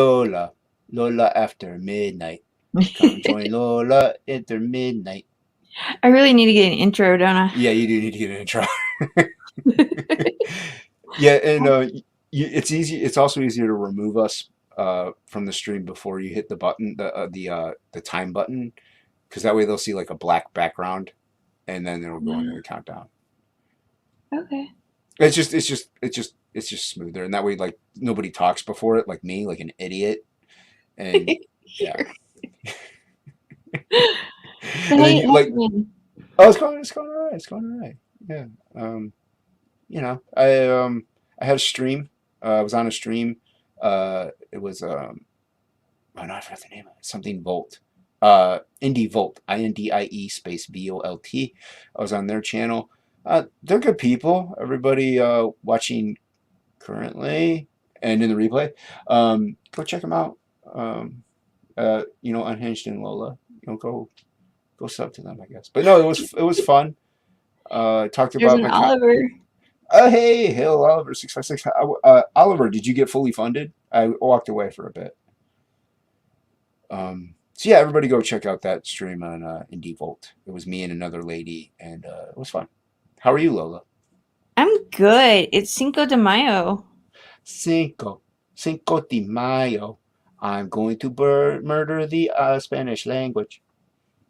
Lola, Lola after midnight. Come join Lola after midnight. I really need to get an intro, don't Yeah, you do need to get an intro. Yeah, and it's easy. It's also easier to remove us from the stream before you hit the button, the time button, because that way they'll see like a black background, and then it'll go into I? the countdown. Okay. It's just smoother, and that way like nobody talks before it, like me, like an idiot, and yeah. So And then you how you like, been? oh, it's going all right, it's going all right. Yeah. You know, I had a stream. I was on a stream. It was oh no, I forgot the name of it. Something Volt. Indie Volt. INDIE space VOLT. I was on their channel. They're good people. Everybody watching currently and in the replay. Go check them out. You know, Unhinged and Lola. You know, go sub to them, I guess. But no, it was fun. Talked There's about an my Oliver. oh, hey, Hill Oliver 656. Oliver, did you get fully funded? I walked away for a bit. So yeah, everybody go check out that stream on Indie Volt. It was me and another lady, and it was fun. How are you, Lola? I'm good. It's Cinco de Mayo. Cinco, Cinco de Mayo. I'm going to murder the Spanish language.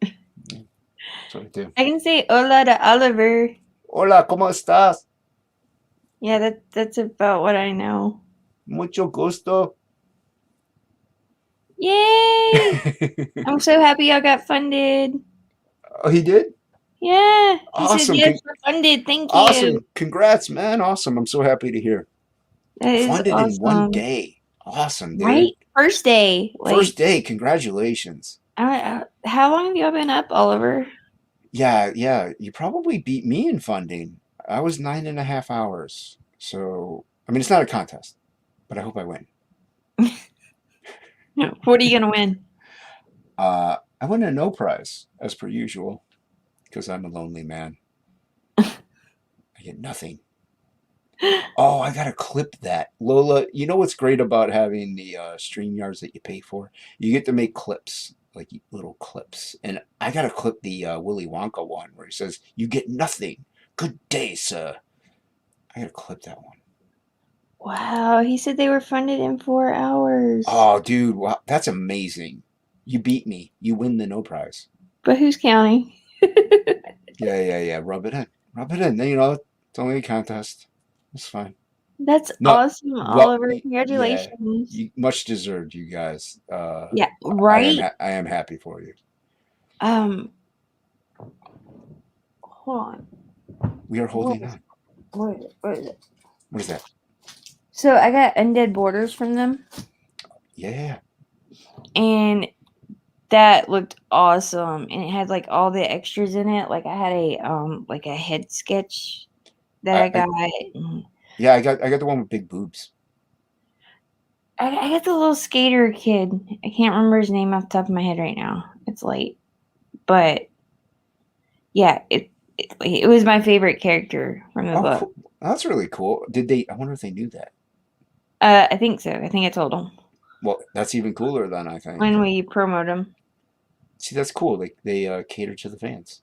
Yeah, that's what I do. I can say hola to Oliver. Hola, ¿cómo estás? Yeah, that's about what I know. Mucho gusto. Yay! I'm so happy I got funded. Oh, he did? Yeah, he said Awesome. yes, we're funded. Thank you. Awesome. Congrats, man. Awesome. I'm so happy to hear. That is Funded in one awesome. day. Awesome, dude. Right? First day. First Like, day. Congratulations. how long have y'all been up, Oliver? Yeah, yeah. You probably beat me in funding. I was 9.5 hours. So, I mean, it's not a contest, but I hope I win. What are you gonna win? I win a no prize, as per usual, because I'm a lonely man. I get nothing. Oh, I gotta clip that. Lola, you know what's great about having the StreamYards that you pay for? You get to make clips, like little clips. And I gotta clip the Willy Wonka one where he says, "You get nothing. Good day, sir." I gotta clip that one. Wow, he said they were funded in 4 hours. Oh, dude, wow, that's amazing. You beat me. You win the no prize. But who's counting? Yeah, yeah, yeah. Rub it in. Rub it in. Then, you know, it's only a contest. It's fine. That's No, awesome, well, Oliver. yeah, Congratulations. much deserved, you guys. Yeah, right? I am happy for you. Um, hold on. We are What holding is on. what is it? What is that? So I got Undead Borders from them, Yeah. and that looked awesome. And it had like all the extras in it. Like I had a head sketch that I I got. yeah, I got the one with big boobs. I got the little skater kid. I can't remember his name off the top of my head right now. It's late, but yeah, it was my favorite character from the Oh, book. cool. That's really cool. Did they? I wonder if they knew that. I think so. I think I told him Well, that's even cooler then, I think. when we promote him. See, that's cool. Like they cater to the fans.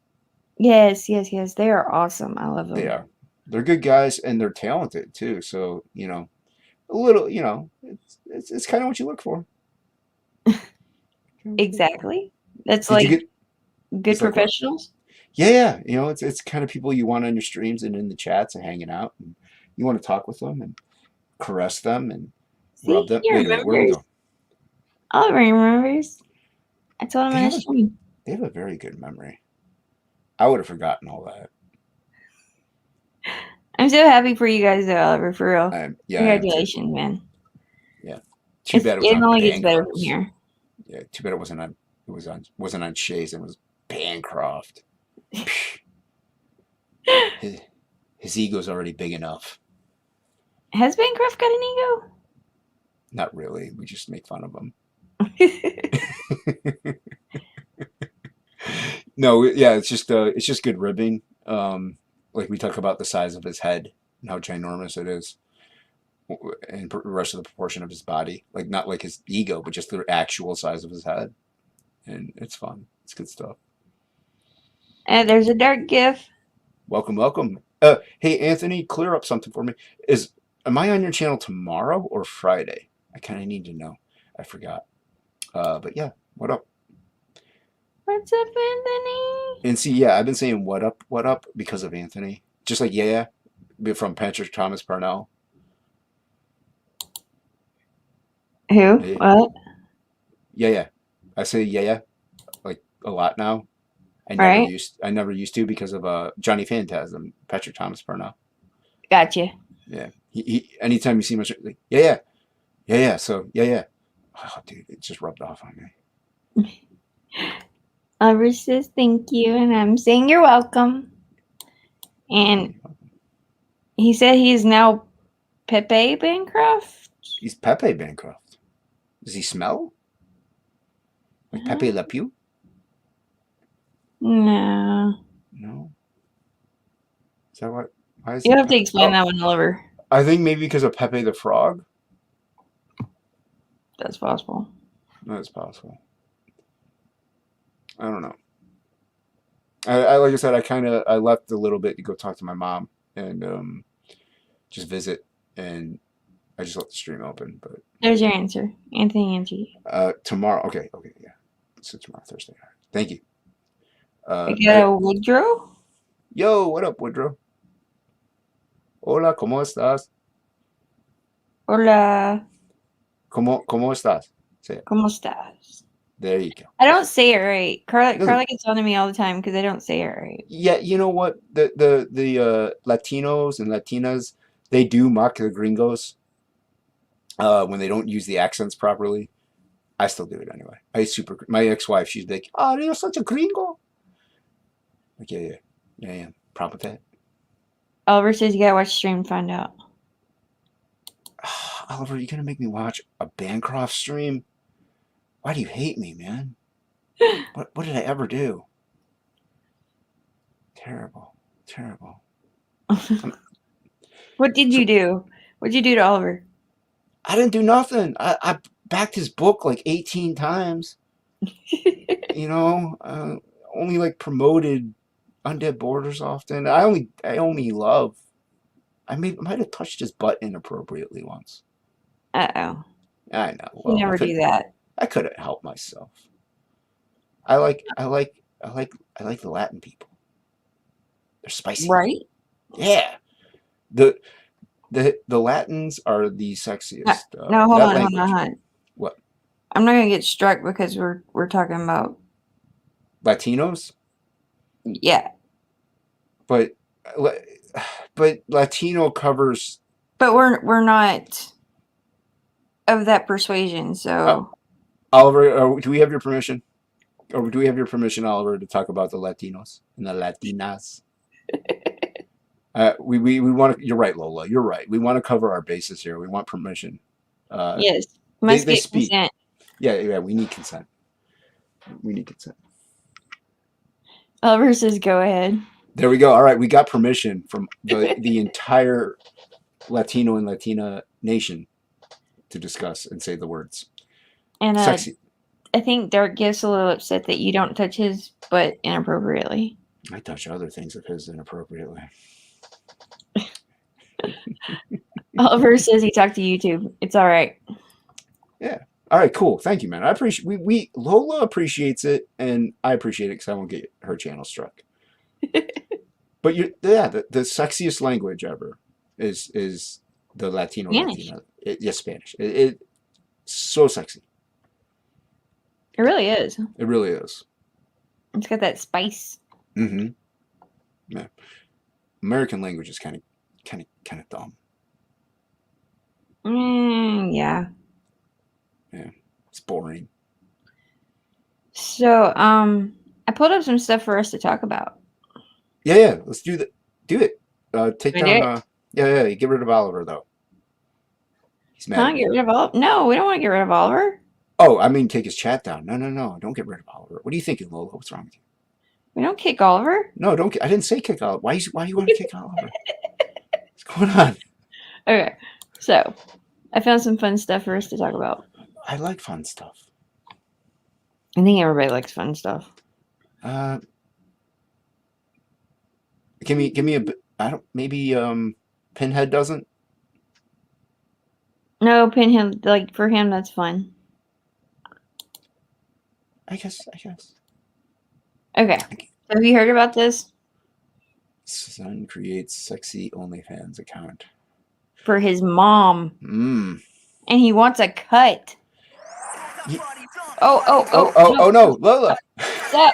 Yes, yes, yes. They are awesome. I love They them. are. They're good guys and they're talented too. So, you know, a little, you know, it's kind of what you look for. Kinda what you look for. Exactly. That's Did you like get? good It's like what? professionals. Yeah, yeah. You know, it's kind of people you want on your streams and in the chats and hanging out, and you want to talk with them and caress them and rub See, them. he Wait a minute, where are we remembers. going? Oliver remembers. I told him They on a have a stream. they have a very good memory. I would have forgotten all that. I'm so happy for you guys, though, Oliver. For real. Yeah, I am too. Congratulations, man. Yeah. Too bad it was It on only gets better from Bancroft's. here. Yeah, too bad it wasn't on Shay's and it was Bancroft. His, his ego's already big enough. Has Bancroft got an Not really. We just make fun of him. ego? No, yeah, it's just good ribbing. Like we talk about the size of his head and how ginormous it is. and the rest of the proportion of his body, like not like his ego, but just the actual size of his head. And it's fun. It's good stuff. And there's a dark gif. Welcome, welcome. Hey Anthony, clear up something for me. Am I on your channel tomorrow or Friday? I kind of need to know. I forgot. But yeah, what up? What's up, Anthony? And see, yeah, I've been saying what up because of Anthony. Just like yeah, from Patrick Thomas Parnell. Who? Yeah, What? yeah. I say yeah like a lot now. Right? I never used to because of Johnny Phantasm, Patrick Thomas Parnell. Gotcha. Yeah. He anytime you see much like yeah. So yeah. Oh, dude, it just rubbed off on me. Oliver says thank you, and I'm saying you're welcome. And he said he's now Pepe Bancroft. He's Pepe Bancroft. Does he smell like Pepe Le Pew? No. No. Is that what? Why is You'll he have to Pepe? explain Oh, that one, Oliver. I think maybe because of Pepe the Frog. That's possible. That's possible. I don't know. I like I said, I left a little bit to go talk to my mom and just visit, and I just left the stream open. But There's your answer. Anthony Angie. tomorrow, okay, yeah. So tomorrow, Thursday. All right. Thank you. We got a Woodrow. Yo, what up, Woodrow? Hola, ¿cómo estás? Hola. ¿Cómo estás? Say it. ¿Cómo estás? There you go. I don't say it right. Carla Doesn't- gets on to me all the time because I don't say it right. Yeah, you know what? The Latinos and Latinas, they do mock the gringos when they don't use the accents properly. I still do it anyway. My ex-wife, she's like, "Oh, you're such a gringo." Like, yeah. Problem with that. Oliver says you gotta watch stream to find out. Oliver, you gonna make me watch a Bancroft stream? Why do you hate me, man? What did I ever do? Terrible. What did you do? What'd you do to Oliver? I didn't do nothing. I backed his book like 18 times. You know, only like promoted Undead Borders often. I only love. I might have touched his butt inappropriately once. Uh-oh. I know. You Well, never do that. I couldn't help myself. I like the Latin people. They're spicy. Right? Yeah. The Latins are the sexiest. No, hold that on. language. What? I'm not gonna get struck because we're talking about Latinos? yeah. But Latino covers. But we're not of that persuasion, so Oliver, do we have your permission? Or do we have your permission, Oliver, to talk about the Latinos and the Latinas? We want to. You're right, Lola. You're right. We want to cover our bases here. We want permission. yes. Must they get speak. consent. Yeah. We need consent. Oliver says go ahead. There we go. All right, we got permission from the entire Latino and Latina nation to discuss and say the words. And Sexy. I think Dark gets a little upset that you don't touch his butt inappropriately. I touch other things of his inappropriately. Oliver says he talked to YouTube. It's all right. Yeah. All right. Cool. Thank you, man. I appreciate. We Lola appreciates it, and I appreciate it because I won't get her channel struck. But the sexiest language ever is the Latino. Spanish. Yes, Spanish. It's so sexy. It really is. It really is. It's got that spice. Mm-hmm. Yeah. American language is kind of dumb. Yeah. Yeah. It's boring. So, I pulled up some stuff for us to talk about. Yeah. Let's do that. Do it. Take Wanna do down. Yeah. Get rid of Oliver though. He's mad. Get rid of Oliver? No, we don't want to get rid of Oliver. Oh, I mean, take his chat down. No. Don't get rid of Oliver. What are you thinking, Lola? What's wrong with you? We don't kick Oliver. No, don't. I didn't say kick Oliver. Why do you want to kick Oliver? What's going on? Okay. So, I found some fun stuff for us to talk about. I like fun stuff. I think everybody likes fun stuff. Uh, give me a bit. I don't. Maybe Pinhead doesn't. No, Pinhead, like, for him, that's fun. I guess. I guess. Okay. So have you heard about this? Son creates sexy OnlyFans account. For his mom. Hmm. And he wants a cut. Ye- No. no, Lola. Stop.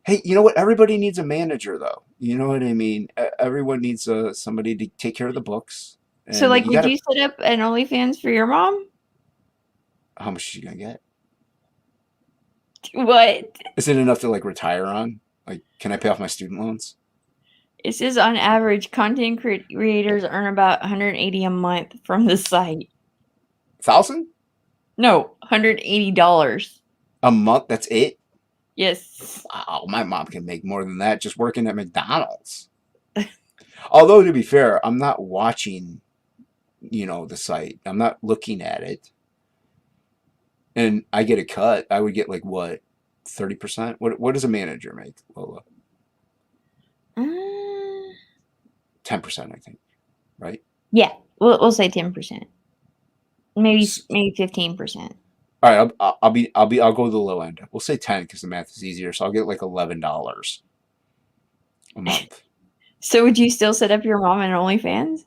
Hey, you know what? Everybody needs a manager, though. You know what I mean? Everyone needs somebody to take care of the books, So, and like, you would gotta. you set up an OnlyFans for your mom? How much is she gonna get? What? Is it enough to like retire on? Like, can I pay off my student loans? It says on average, content creators earn about $180 a month from the site. 1,000 No, $180. a month? That's it? Yes. Wow, my mom can make more than that just working at McDonald's. Although to be fair, I'm not watching, the site. I'm not looking at it. And I get a cut. I would get like what, 30%? What does a manager make, Lola? Uh, 10%, I think, right? yeah, we'll say 10%. Maybe 15%. All right, I'll go to the low end. We'll say 10 because the math is easier. So I'll get like $11 a month. So would you still set up your mom in OnlyFans?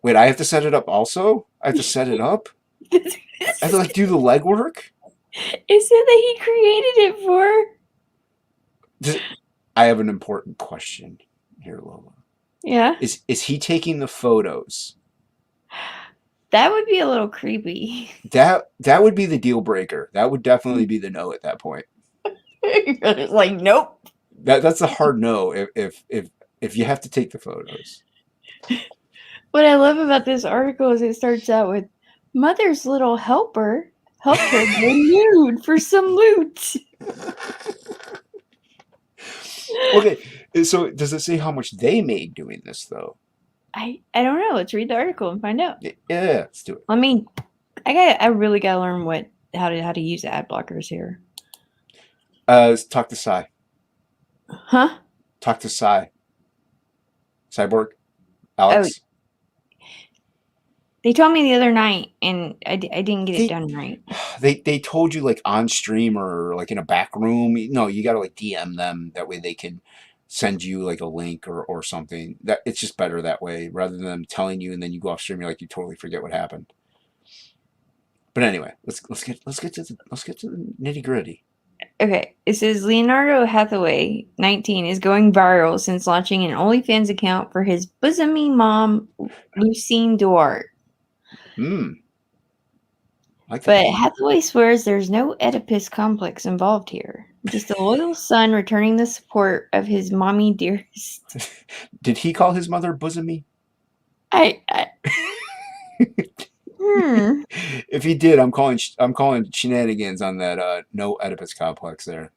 Wait, I have to set it up also? I have to set it up? I have to like do the legwork? It said that he created it for. I have an important question here, Lola. Yeah. Is he taking the photos? That would be a little creepy. That would be the deal breaker. That would definitely be the no at that point. Like, nope. That's a hard no if you have to take the photos. What I love about this article is it starts out with mother's little helper helped her go nude for some loot. Okay, so does it say how much they made doing this though? I don't know. Let's read the article and find out. Yeah, let's do it. I really gotta learn how to use ad blockers here. Talk to Sai. Huh? Talk to Sai. Cyborg. Alex. They told me the other night, and I didn't get it done right. They told you like on stream or like in a back room. No, you got to like DM them. That way they can send you like a link or something. That it's just better that way rather than them telling you and then you go off stream. You're like you totally forget what happened. But anyway, let's get to the nitty gritty. Okay, it says Leonardo Hathaway, 19, is going viral since launching an OnlyFans account for his bosomy mom, Lucine Duarte. Like but Hathaway swears there's no Oedipus complex involved here. Just a loyal son returning the support of his mommy dearest. Did he call his mother bosomy? If he did, I'm calling shenanigans on that no Oedipus complex there.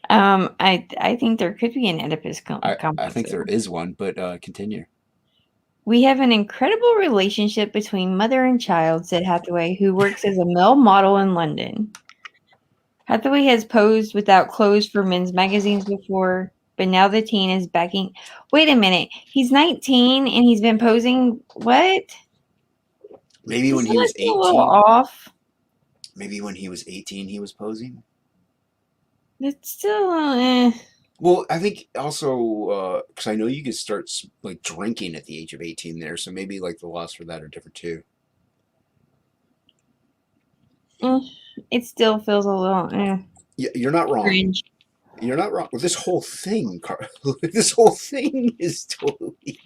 I think there could be an Oedipus complex. I think there is one, but continue. We have an incredible relationship between mother and child, said Hathaway, who works as a male model in London. Hathaway has posed without clothes for men's magazines before, but now the teen is backing. Wait a minute. He's 19 and he's been posing what? Maybe when he was 18. A little off. Maybe when he was 18, he was posing. It's still. Well, I think also because I know you could start like drinking at the age of 18 there, so maybe like the laws for that are different too. It still feels a little. Yeah, you're not wrong. Cringe. You're not wrong. Well, this whole thing, this whole thing is totally.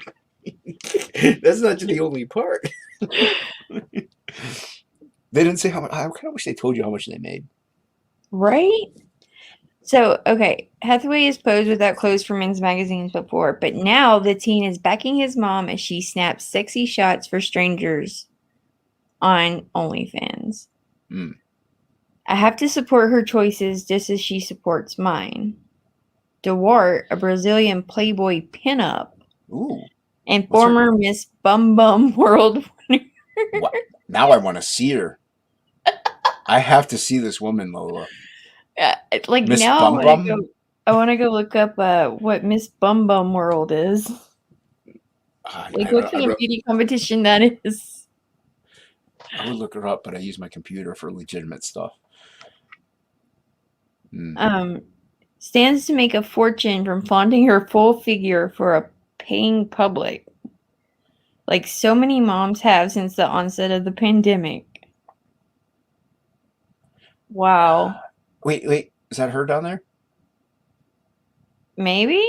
That's not the only part. They didn't say how much. I kind of wish they told you how much they made. Right? So, okay, Hathaway has posed without clothes for men's magazines before, but now the teen is backing his mom as she snaps sexy shots for strangers on OnlyFans. I have to support her choices just as she supports mine. Duarte, a Brazilian Playboy pinup, Ooh, and what's her? former Miss Bum Bum World winner. What? Now I want to see her. I have to see this woman, Lola. Like Miss now, Bum Bum. I want to go look up what Miss Bum Bum World is. Like, what kind of beauty competition that is? I would look her up, but I use my computer for legitimate stuff. Mm. Um, Stands to make a fortune from flaunting her full figure for a paying public, like so many moms have since the onset of the pandemic. Wow. Wait. Is that her down there? Maybe?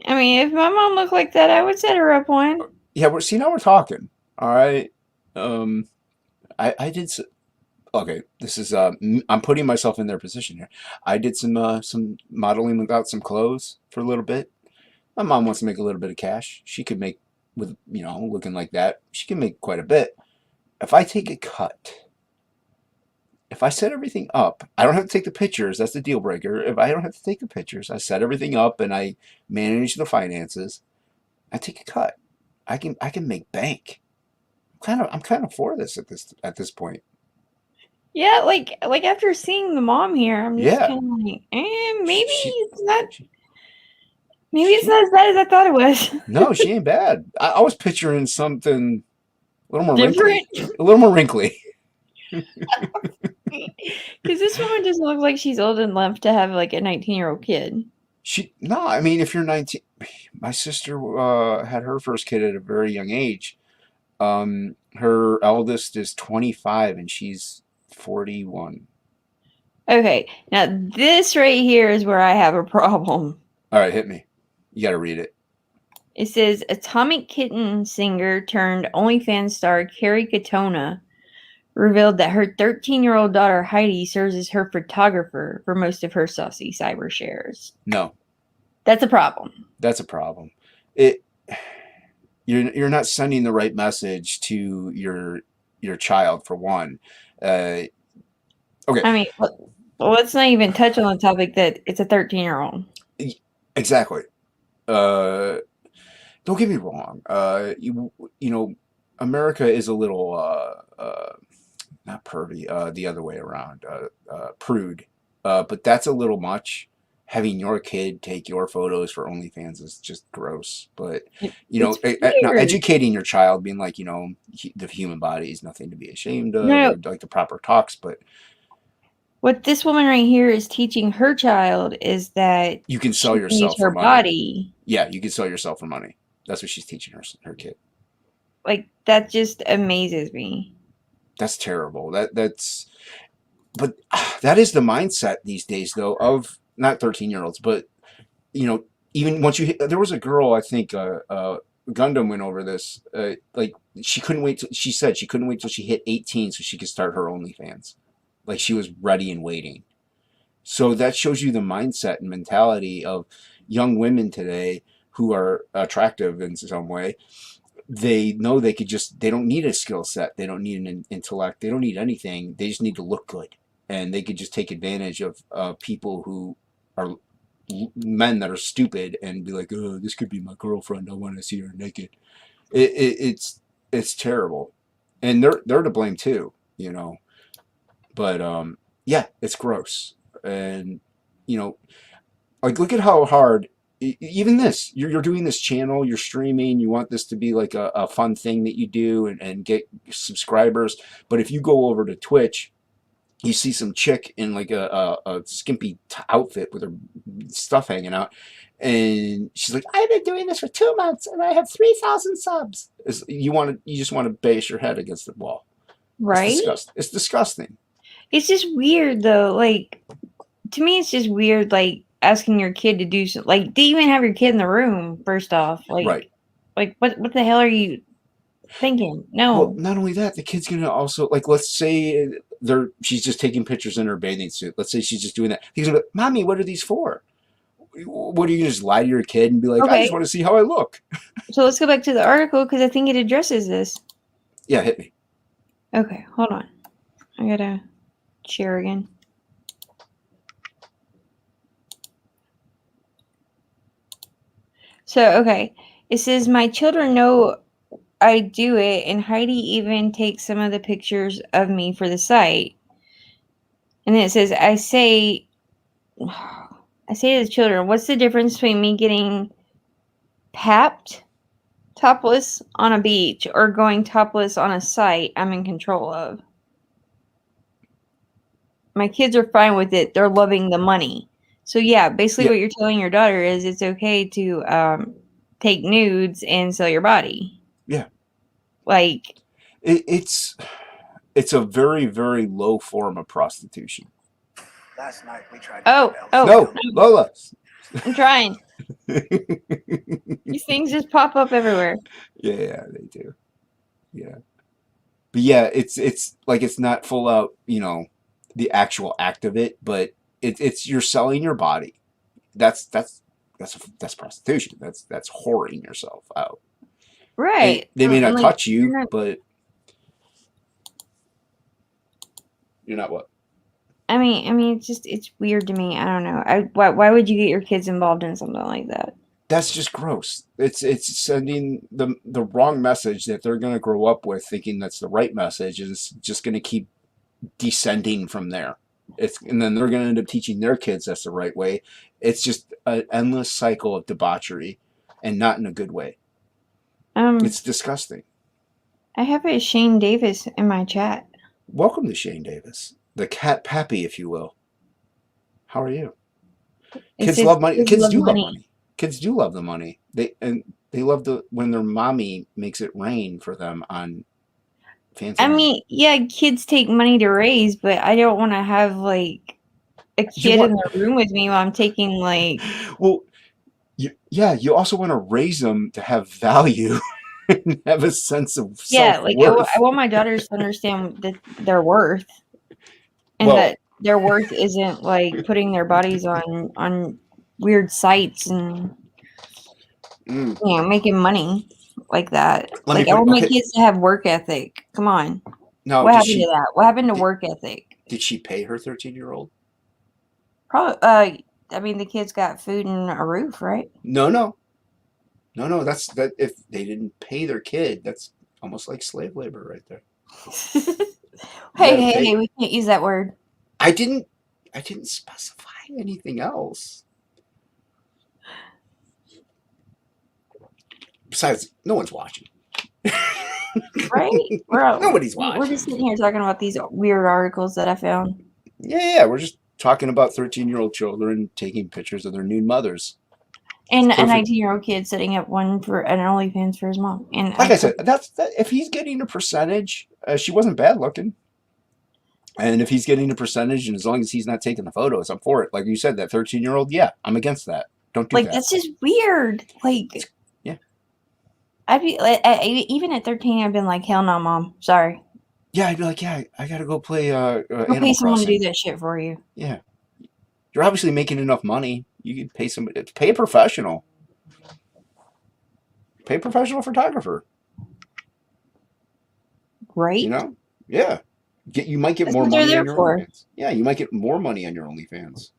I mean, if my mom looked like that, I would set her up one. Yeah, now we're talking. All right. Um, I did. Okay, this is I'm putting myself in their position here. I did some modeling without some clothes for a little bit. My mom wants to make a little bit of cash. She could make with looking like that. She can make quite a bit. If I take a cut, if I set everything up, I don't have to take the pictures. That's the deal breaker. If I don't have to take the pictures, I set everything up and I manage the finances. I take a cut. I can make bank. I'm kind of for this at this point. Yeah, like after seeing the mom here, I'm just Yeah. kind of like, maybe She, it's not. she Maybe it's she not as bad as I thought it was. no, she ain't bad. I was picturing something a little more wrinkly. Different. A little more wrinkly. Because this woman doesn't look like she's old enough to have like a 19-year-old kid. No, I mean if you're 19, my sister had her first kid at a very young age. Her eldest is 25 and she's 41. Okay, now this right here is where I have a problem. All right, hit me. You got to read it. It says Atomic Kitten singer turned OnlyFans star Carrie Katona revealed that her 13-year-old daughter Heidi serves as her photographer for most of her saucy cyber shares. No, That's a problem. that's a problem. It you're not sending the right message to your child for one. Uh, okay, I mean, let's not even touch on the topic that it's a 13-year-old. exactly. Uh, don't get me wrong. You know, America is a little not pervy. The other way around. Prude. But that's a little much. Having your kid take your photos for OnlyFans is just gross. But It's now weird. educating your child, being like, the human body is nothing to be ashamed of, No, or like the proper talks. But what this woman right here is teaching her child is that you can she sell can use yourself for her money. body. Yeah, you can sell yourself for money. That's what she's teaching her kid. Like, that just amazes me. That's terrible. But that is the mindset these days, though, of not 13-year-olds, but you know, even once you hit, there was a girl, I think, Gundam went over this. Like she couldn't wait. She said she couldn't wait till she hit 18 so she could start her OnlyFans. Like she was ready and waiting. So that shows you the mindset and mentality of young women today who are attractive in some way. They know they don't need a skill set. They don't need an intellect. They don't need anything. They just need to look good. And they could just take advantage of people who are men that are stupid and be like, oh, this could be my girlfriend. I want to see her naked. It's terrible. And they're to blame too, you know. But yeah, it's gross. And you know, like look at how hard even this you're doing this channel, you're streaming, you want this to be like a fun thing that you do and get subscribers. But if you go over to Twitch, you see some chick in like a skimpy outfit with her stuff hanging out, and she's like, I've been doing this for 2 months and I have 3,000 subs. You just want to base your head against the wall. Right? It's disgusting. It's just weird, though. Like, to me, it's just weird, like, asking your kid to do something. Like, do you even have your kid in the room, first off? Right. Like what the hell are you thinking? Well, No. not only that, the kid's gonna also like. Let's say she's just taking pictures in her bathing suit. Let's say she's just doing that. He's gonna be, Mommy, what are these for? What are you gonna just lie to your kid and be like, I just Okay, want to see how I look? so let's go back to the article because I think it addresses this. Yeah, hit me. Okay, hold on. I gotta share again. So, okay. It says, my children know I do it, and Heidi even takes some of the pictures of me for the site. And then it says, I say to the children, what's the difference between me getting papped topless on a beach or going topless on a site I'm in control of? My kids are fine with it. They're loving the money. So yeah, basically Yeah, what you're telling your daughter is it's okay to take nudes and sell your body. yeah. Like, It's a very, very low form of prostitution. Last night we tried. oh, No, Lola. I'm trying. These things just pop up everywhere. Yeah, they do. Yeah, but yeah, it's like it's not full out, the actual act of it, but it's you're selling your body. That's prostitution. That's whoring yourself out. Right. They may not Like, touch you, but you're not what? I mean, it's weird to me. I don't know. Why would you get your kids involved in something like that? That's just gross. It's sending the wrong message that they're going to grow up with, thinking that's the right message, and it's just going to keep descending from there. And then they're going to end up teaching their kids that's the right way. It's just an endless cycle of debauchery, and not in a good way. It's disgusting. I have a Shane Davis in my chat. Welcome to Shane Davis, the cat pappy, if you will. How are you? Kids love money. Kids do love money. Kids do love the money. They love when their mommy makes it rain for them on fancy. I mean, yeah, kids take money to raise, but I don't want to have like a kid in the room with me while I'm taking like. Well, you also want to raise them to have value and have a sense of self-worth. Like I want my daughters to understand that their worth, and that their worth isn't like putting their bodies on weird sites and making money like that. Like I want my kids to have work ethic. Come on. No, what happened to that? What happened to work ethic? Did she pay her 13-year-old? Probably. I mean, the kids got food and a roof, right? No. That's that. If they didn't pay their kid, that's almost like slave labor right there. Hey, we can't use that word. I didn't specify anything else. Besides, no one's watching. Right? Nobody's watching. We're just sitting here talking about these weird articles that I found. Yeah, we're just talking about 13-year-old children taking pictures of their nude mothers. And a 19-year-old kid setting up one for an OnlyFans for his mom. And like I said, that's if he's getting a percentage, she wasn't bad looking. And if he's getting a percentage, and as long as he's not taking the photos, I'm for it. Like you said, that 13-year-old, yeah, I'm against that. Don't do that. Like, that's just weird. Like, yeah. I'd be even at 13, I've been like, hell no, mom. Sorry. Yeah, I'd be like, yeah, I gotta go play go pay someone to do that shit for you. Yeah. You're obviously making enough money. You can pay somebody. Pay a professional. Pay a professional photographer. Right? Yeah. You might get more money on your OnlyFans. Yeah, you might get more money on your OnlyFans.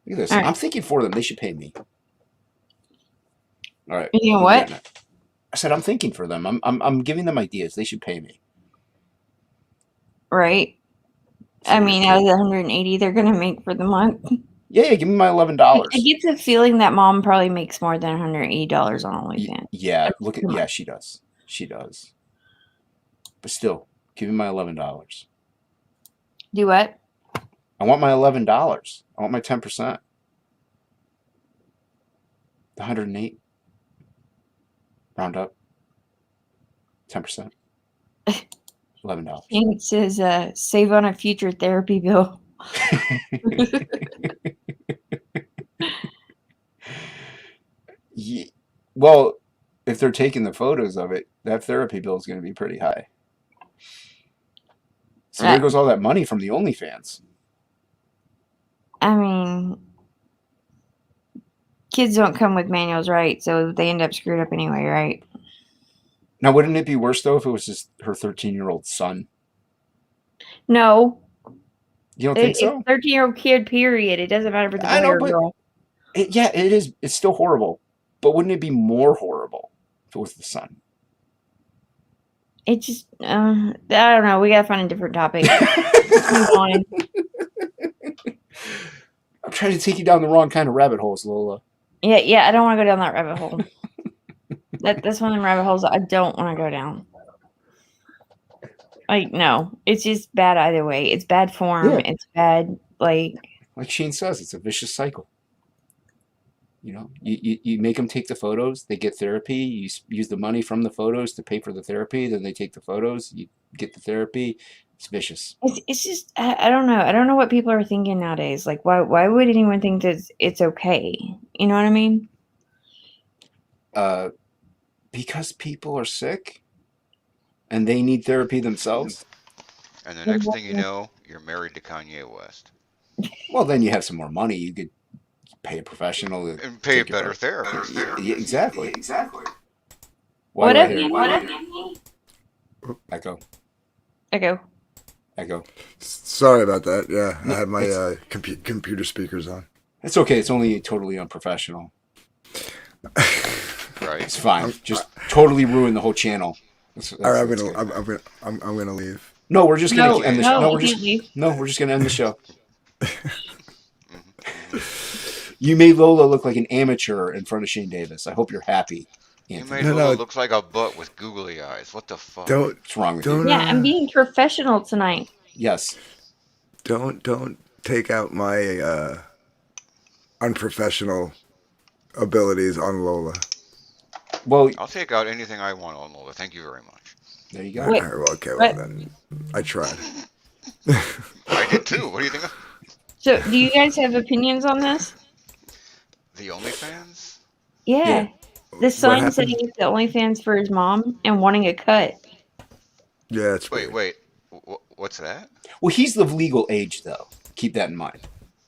Look at this. Right. I'm thinking for them. They should pay me. All right. You know what? I said I'm thinking for them. I'm giving them ideas. They should pay me. Right. So I mean, out of the 180 they're gonna make for the month. Yeah, give me my $11. I get the feeling that mom probably makes more than $180 on OnlyFans. Yeah, she does. She does. But still, give me my $11. Do what? I want my $11. I want my 10%. The 108. Round up. 10%. $11. It says save on a future therapy bill. Yeah. Well, if they're taking the photos of it, that therapy bill is going to be pretty high. So there goes all that money from the OnlyFans. I mean, kids don't come with manuals, right? So they end up screwed up anyway, right? Now, wouldn't it be worse, though, if it was just her 13-year-old son? No. You don't think so? 13-year-old kid, period. It doesn't matter if it's a boy or a girl. Yeah, it is. It's still horrible. But wouldn't it be more horrible if it was the son? It just, I don't know. We gotta find a different topic. Move on. I'm trying to take you down the wrong kind of rabbit holes, Lola. Yeah. I don't want to go down that rabbit hole. That's one of the rabbit holes I don't want to go down. Like, no, it's just bad either way. It's bad form. Yeah. It's bad, like Sheen says, it's a vicious cycle. You know, you make them take the photos, they get therapy, you use the money from the photos to pay for the therapy, then they take the photos, you get the therapy. It's vicious. it's just I don't know. I don't know what people are thinking nowadays. Like, why would anyone think that it's okay? You know what I mean? Because people are sick and they need therapy themselves. And the next thing you know, you're married to Kanye West. Well, then you have some more money. You could pay a professional and pay a better therapist. Yeah, exactly. What if Echo. Sorry about that. Yeah, I had my computer speakers on. It's okay. It's only totally unprofessional. Right. It's fine. Just totally ruin the whole channel. All right, I'm gonna leave. No, we're just gonna end the show. No, we're just gonna end the show. You made Lola look like an amateur in front of Shane Davis. I hope you're happy. You made Lola look like a butt with googly eyes. What the fuck? What's wrong with you? Yeah, I'm being professional tonight. Yes. Don't take out my unprofessional abilities on Lola. Well, I'll take out anything I want on Lola. Thank you very much. There you go. All right, well, okay, well then, I tried. I did too. What do you think? So, do you guys have opinions on this? The OnlyFans? Yeah. The son setting up the OnlyFans for his mom and wanting a cut. Yeah, it's wait. What's that? Well, he's of legal age, though. Keep that in mind.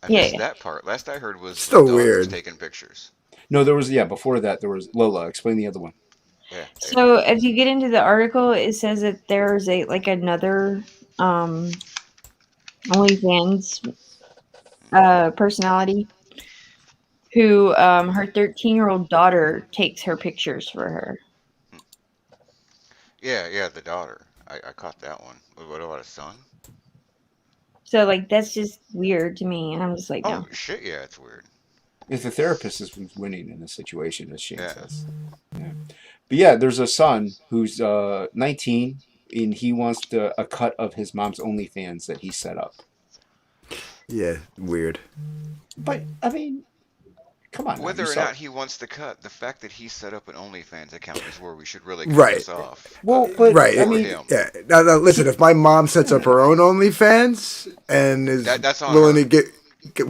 I missed that part. Last I heard was still the weird. Was taking pictures. No, there was before that there was Lola. Explain the other one. Yeah. So if you get into the article, it says that there's another OnlyFans personality who her 13-year-old daughter takes her pictures for her. Yeah, the daughter. I caught that one. What about a son? So that's just weird to me, and I'm just like, no. Oh shit, yeah, it's weird. If the therapist is winning in this situation, as Shane says. Yeah. But yeah, there's a son who's 19, and he wants a cut of his mom's OnlyFans that he set up. Yeah, weird. But I mean, come on. Whether or not he wants the cut, the fact that he set up an OnlyFans account is where we should really cut this off. Well, but I mean, yeah. Now, listen, if my mom sets up her own OnlyFans and is willing to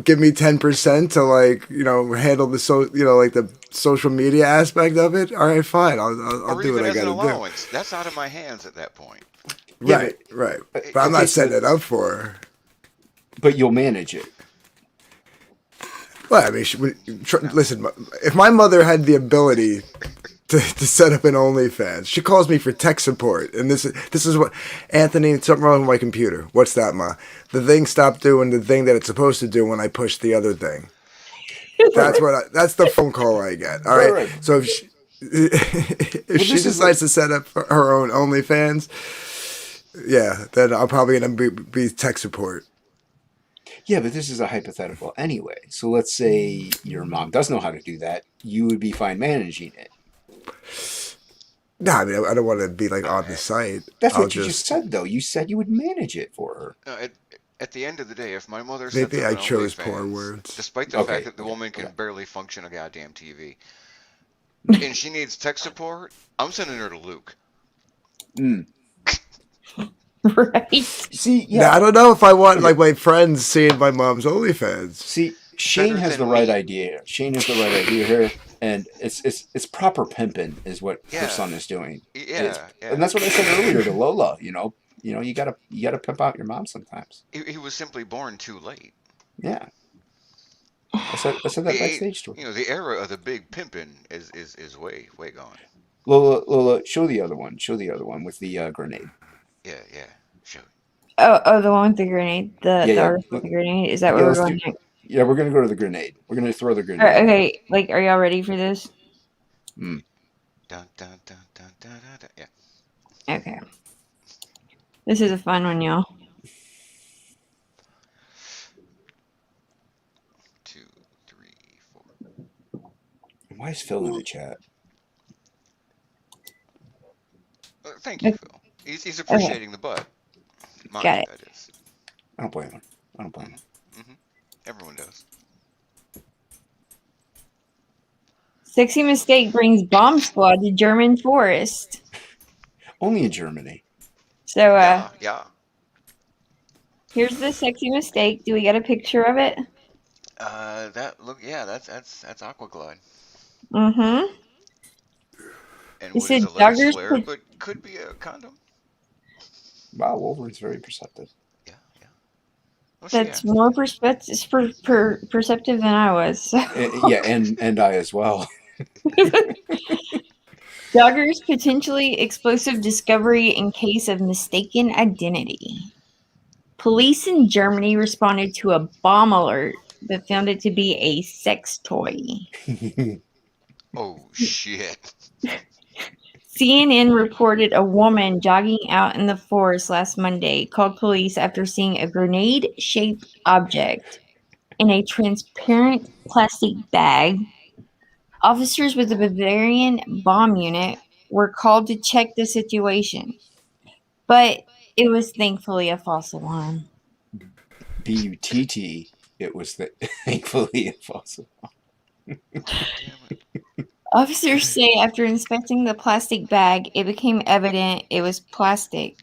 give me 10% to handle the the social media aspect of it, all right, fine. I'll do what I got to do. That's out of my hands at that point. Right. But I'm not setting it up for her. But you'll manage it. Well, I mean, listen. If my mother had the ability to set up an OnlyFans, she calls me for tech support, and this is what Anthony. Something wrong with my computer. What's that, Ma? The thing stopped doing the thing that it's supposed to do when I push the other thing. That's the phone call I get. All right. So if she decides to set up her own OnlyFans, yeah, then I'm probably gonna be tech support. Yeah, but this is a hypothetical anyway. So let's say your mom does know how to do that. You would be fine managing it. No, I mean, I don't want to be on the site. That's what you just said, though. You said you would manage it for her. At the end of the day, if my mother maybe sets up I chose OnlyFans, poor words, despite the fact that the woman can barely function a goddamn TV, and she needs tech support, I'm sending her to Luke. Right. See, now, I don't know if I want my friends seeing my mom's OnlyFans. See, Shane has the right idea. Shane has the right idea here, and it's proper pimping is what her son is doing. Yeah. And that's what I said earlier to Lola. You gotta pimp out your mom sometimes. He was simply born too late. Yeah. I said that backstage to her. The era of the big pimping is way gone. Lola, show the other one. Show the other one with the grenade. Yeah, show. Oh, the one with the grenade. The artist with the grenade. Is that where we're going next? Yeah, we're gonna go to the grenade. We're gonna throw the grenade. Okay, are y'all ready for this? Mm. Dun, dun, dun, dun, dun, dun, dun. Yeah. Okay. This is a fun one, y'all. 2, 3, 4. Why is Phil in the chat? Thank you, Phil. He's appreciating the butt. Got Mine, it. that is. I don't blame him. I don't blame him. Mm-hmm. Everyone does. Sexy mistake brings bomb squad to German forest. Only in Germany. So, Yeah. here's the sexy mistake. Do we get a picture of it? That's Aquaglide. Mm-hmm. And It what is said a letter joggers. square, but could be a condom? Wow, Wolverine's very perceptive. Yeah. Well, she That's asked. more perceptive than I was. So. Yeah, and I as well. Joggers potentially explosive discovery in case of mistaken identity. Police in Germany responded to a bomb alert but found it to be a sex toy. Oh, shit. CNN reported a woman jogging out in the forest last Monday called police after seeing a grenade-shaped object in a transparent plastic bag. Officers with the Bavarian bomb unit were called to check the situation, but it was thankfully a false alarm. BUTT. It was thankfully a fossil. Damn it. Officers say after inspecting the plastic bag, it became evident it was plastic,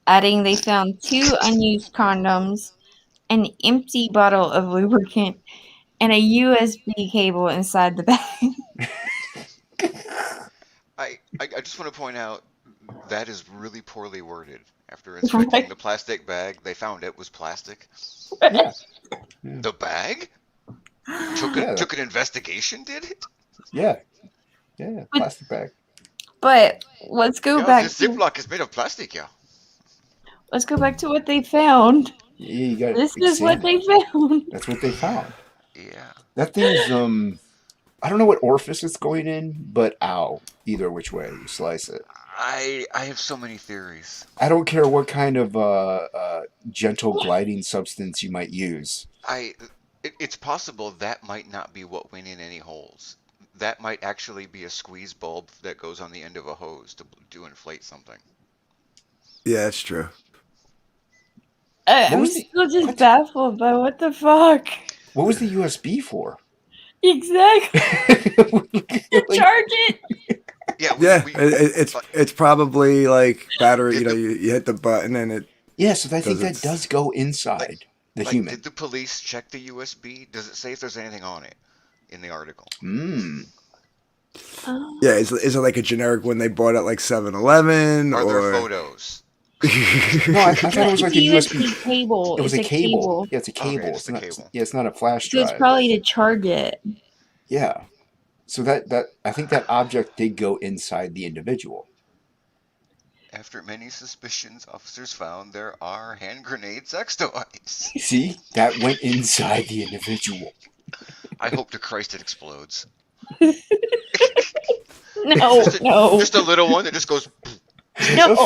adding they found 2 unused condoms, an empty bottle of lubricant, and a USB cable inside the bag. I just want to point out that is really poorly worded. After inspecting the plastic bag, they found it was plastic. Yeah. The bag? Yeah. Took an investigation, did it? Yeah. Plastic bag. But let's go back. This Ziploc is made of plastic, yeah. Let's go back to what they found. Yeah, you got This is what they found. That's what they found. Yeah. That thing's I don't know what orifice it's going in, but ow, either which way you slice it. I have so many theories. I don't care what kind of gentle gliding substance you might use. It's possible that might not be what went in any holes. That might actually be a squeeze bulb that goes on the end of a hose to inflate something. Yeah, that's true. I'm still just baffled by what the fuck. What was the USB for? Exactly. To charge it. Yeah, it's probably like battery. You hit the button and it. Yeah, so I think that does go inside the human. Did the police check the USB? Does it say if there's anything on it in the article? Yeah, is it like a generic one they bought at like 7-Eleven Are or? there photos? No, I thought it was like a USB cable. It was a cable. Yeah, it's a cable. Okay, it's a cable. Yeah, it's not a flash So drive. it's probably to charge it. Yeah. So that I think that object did go inside the individual. After many suspicions, officers found there are hand grenade sex toys. See? That went inside the individual. I hope to Christ it explodes. No. Just a little one that just goes. No.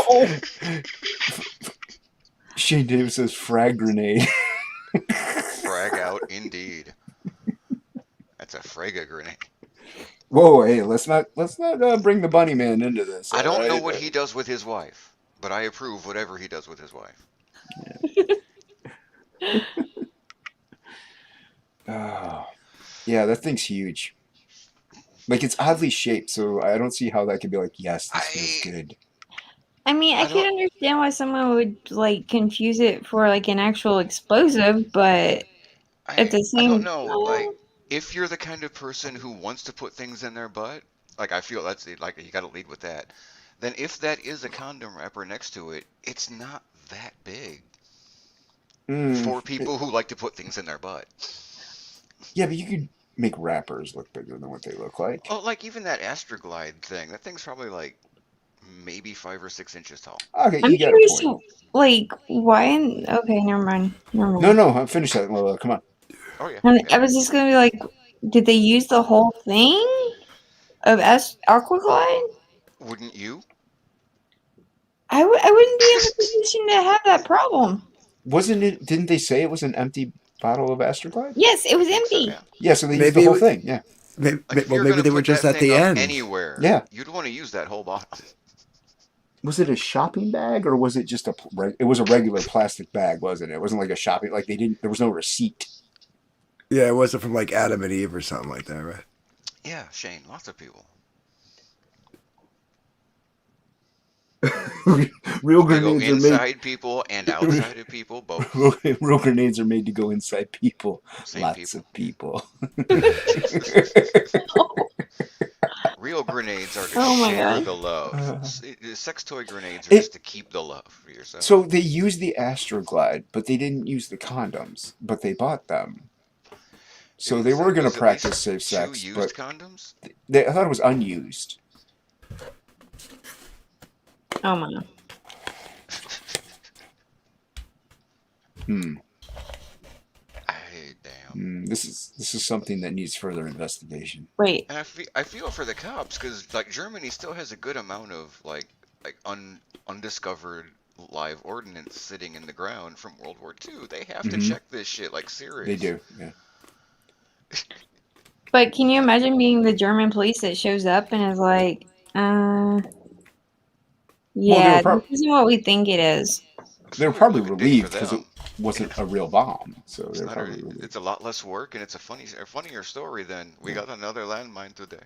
Shane Davis says frag grenade. Frag out, indeed. That's a frega grenade. Whoa, hey, let's not bring the bunny man into this. I don't know what he does with his wife, but I approve whatever he does with his wife. Oh, yeah, that thing's huge. Like, it's oddly shaped, so I don't see how that could be like, yes, this feels good. I mean, I can understand why someone would like confuse it for like an actual explosive, but at the same I don't know. Like, if you're the kind of person who wants to put things in their butt, like I feel that's like you got to lead with that. Then if that is a condom wrapper next to it, it's not that big for people who like to put things in their butt. Yeah, but you could make wrappers look bigger than what they look like. Oh, like even that Astroglide thing. That thing's probably like maybe 5 or 6 inches tall. Okay, I'm you got curious, a point. like, why? Okay, never mind. No, finish that, Lola. Come on. Oh yeah. I was just gonna be like, did they use the whole thing? of Aquaglide? Wouldn't you? I wouldn't be in the position to have that problem. Wasn't it? Didn't they say it was an empty bottle of Astroglide? Yes, it was I think so, empty. yeah. Yeah, so they used the Maybe whole thing. Yeah, Like if you're maybe gonna they were put just that at thing the up end. anywhere, yeah. you'd want to use that whole bottle. Was it a shopping bag or was it just a? It was a regular plastic bag, wasn't it? It wasn't like a shopping. Like they didn't. There was no receipt. Yeah, it wasn't from like Adam and Eve or something like that, right? Yeah, Shane, lots of people. Real They go grenades are made. inside people and outside of people, both. Real grenades are made to go inside people. Same Lots people. of people. Real grenades are to Oh my share God. the love. Sex toy grenades are just to keep the love for yourself. So they used the Astroglide, but they didn't use the condoms. But they bought them. So Did they you say were it going was to at practice least safe two sex, used but condoms? I thought it was unused. Oh my. Hmm. Damn. This is something that needs further investigation. Wait. And I feel for the cops because like Germany still has a good amount of like undiscovered live ordnance sitting in the ground from World War II. They have to check this shit like serious. They do, yeah. But can you imagine being the German police that shows up and is like, yeah, prob- this isn't what we think it is. They were It's probably really a good day for relieved because it them. wasn't a real bomb. So It's they're not probably relieved. it's a lot less work and it's a funnier story than we got another landmine today.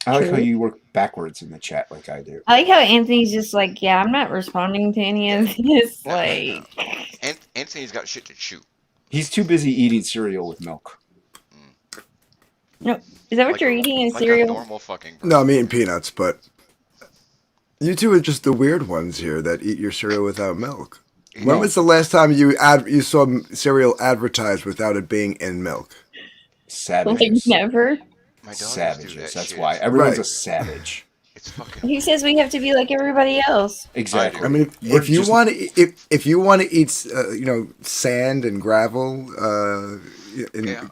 I like how True. you work backwards in the chat like I do. I like how Anthony's just like, yeah, I'm not responding to any of this. No. Like, Anthony's got shit to chew. He's too busy eating cereal with milk. no, is that what Like you're a- eating in like a cereal? normal fucking person. No, I'm eating peanuts, but you two are just the weird ones here that eat your cereal without milk. When No. was the last time you saw cereal advertised without it being in milk? Like Savages. never. My daughters do Savages. that That's shit. why. Everyone's Right. a savage. It's fucking. He says we have to be like everybody else. Exactly. I mean, We're if you just- want to, if you want to eat, sand and gravel, and Yeah.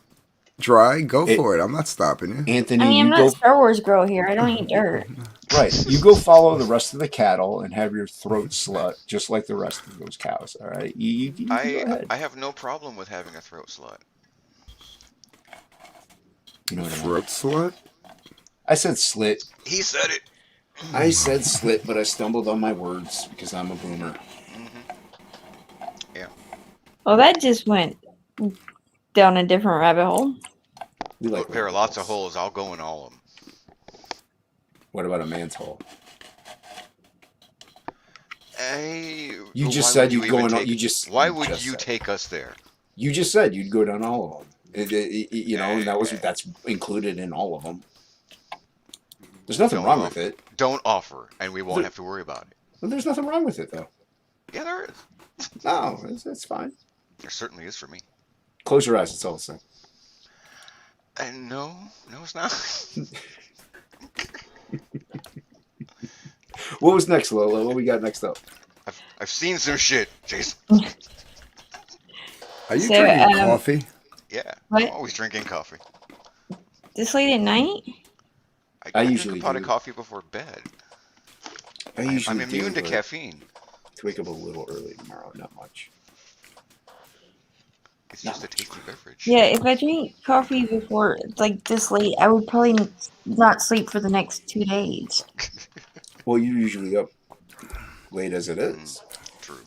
dry, go for it. I'm not stopping you. Anthony, I mean, I'm you not go a Star Wars girl here. I don't eat dirt. right. You go follow the rest of the cattle and have your throat slut just like the rest of those cows. All right. You go ahead. I have no problem with having a throat slut. You know what I mean? Throat slut. I said slit. He said it. I said slit, but I stumbled on my words because I'm a boomer. Well, that just went down a different rabbit hole. We like Look, there are rabbit lots of holes. holes. I'll go in all of them. What about a man's hole? You just said you'd go in all- you just- Why you would just you said. take us there? You just said you'd go down all of them. And Okay. that's included in all of them. There's nothing wrong with it. Don't offer, and we won't have to worry about it. Well, there's nothing wrong with it though. Yeah, there is. No, it's fine. There certainly is for me. Close your eyes. It's all the same. And no, it's not. What was next, Lola? What we got next up? I've seen some shit, Jason. Are you So, drinking coffee? Yeah, What? I'm always drinking coffee. This late at night? I drink usually a pot do. of coffee before bed. I usually I'm immune to but caffeine. To wake up a little early tomorrow, not much. It's just a tasty beverage. Yeah, if I drink coffee before, like, this late, I would probably not sleep for the next 2 days. Well, you're usually up late as it is. True.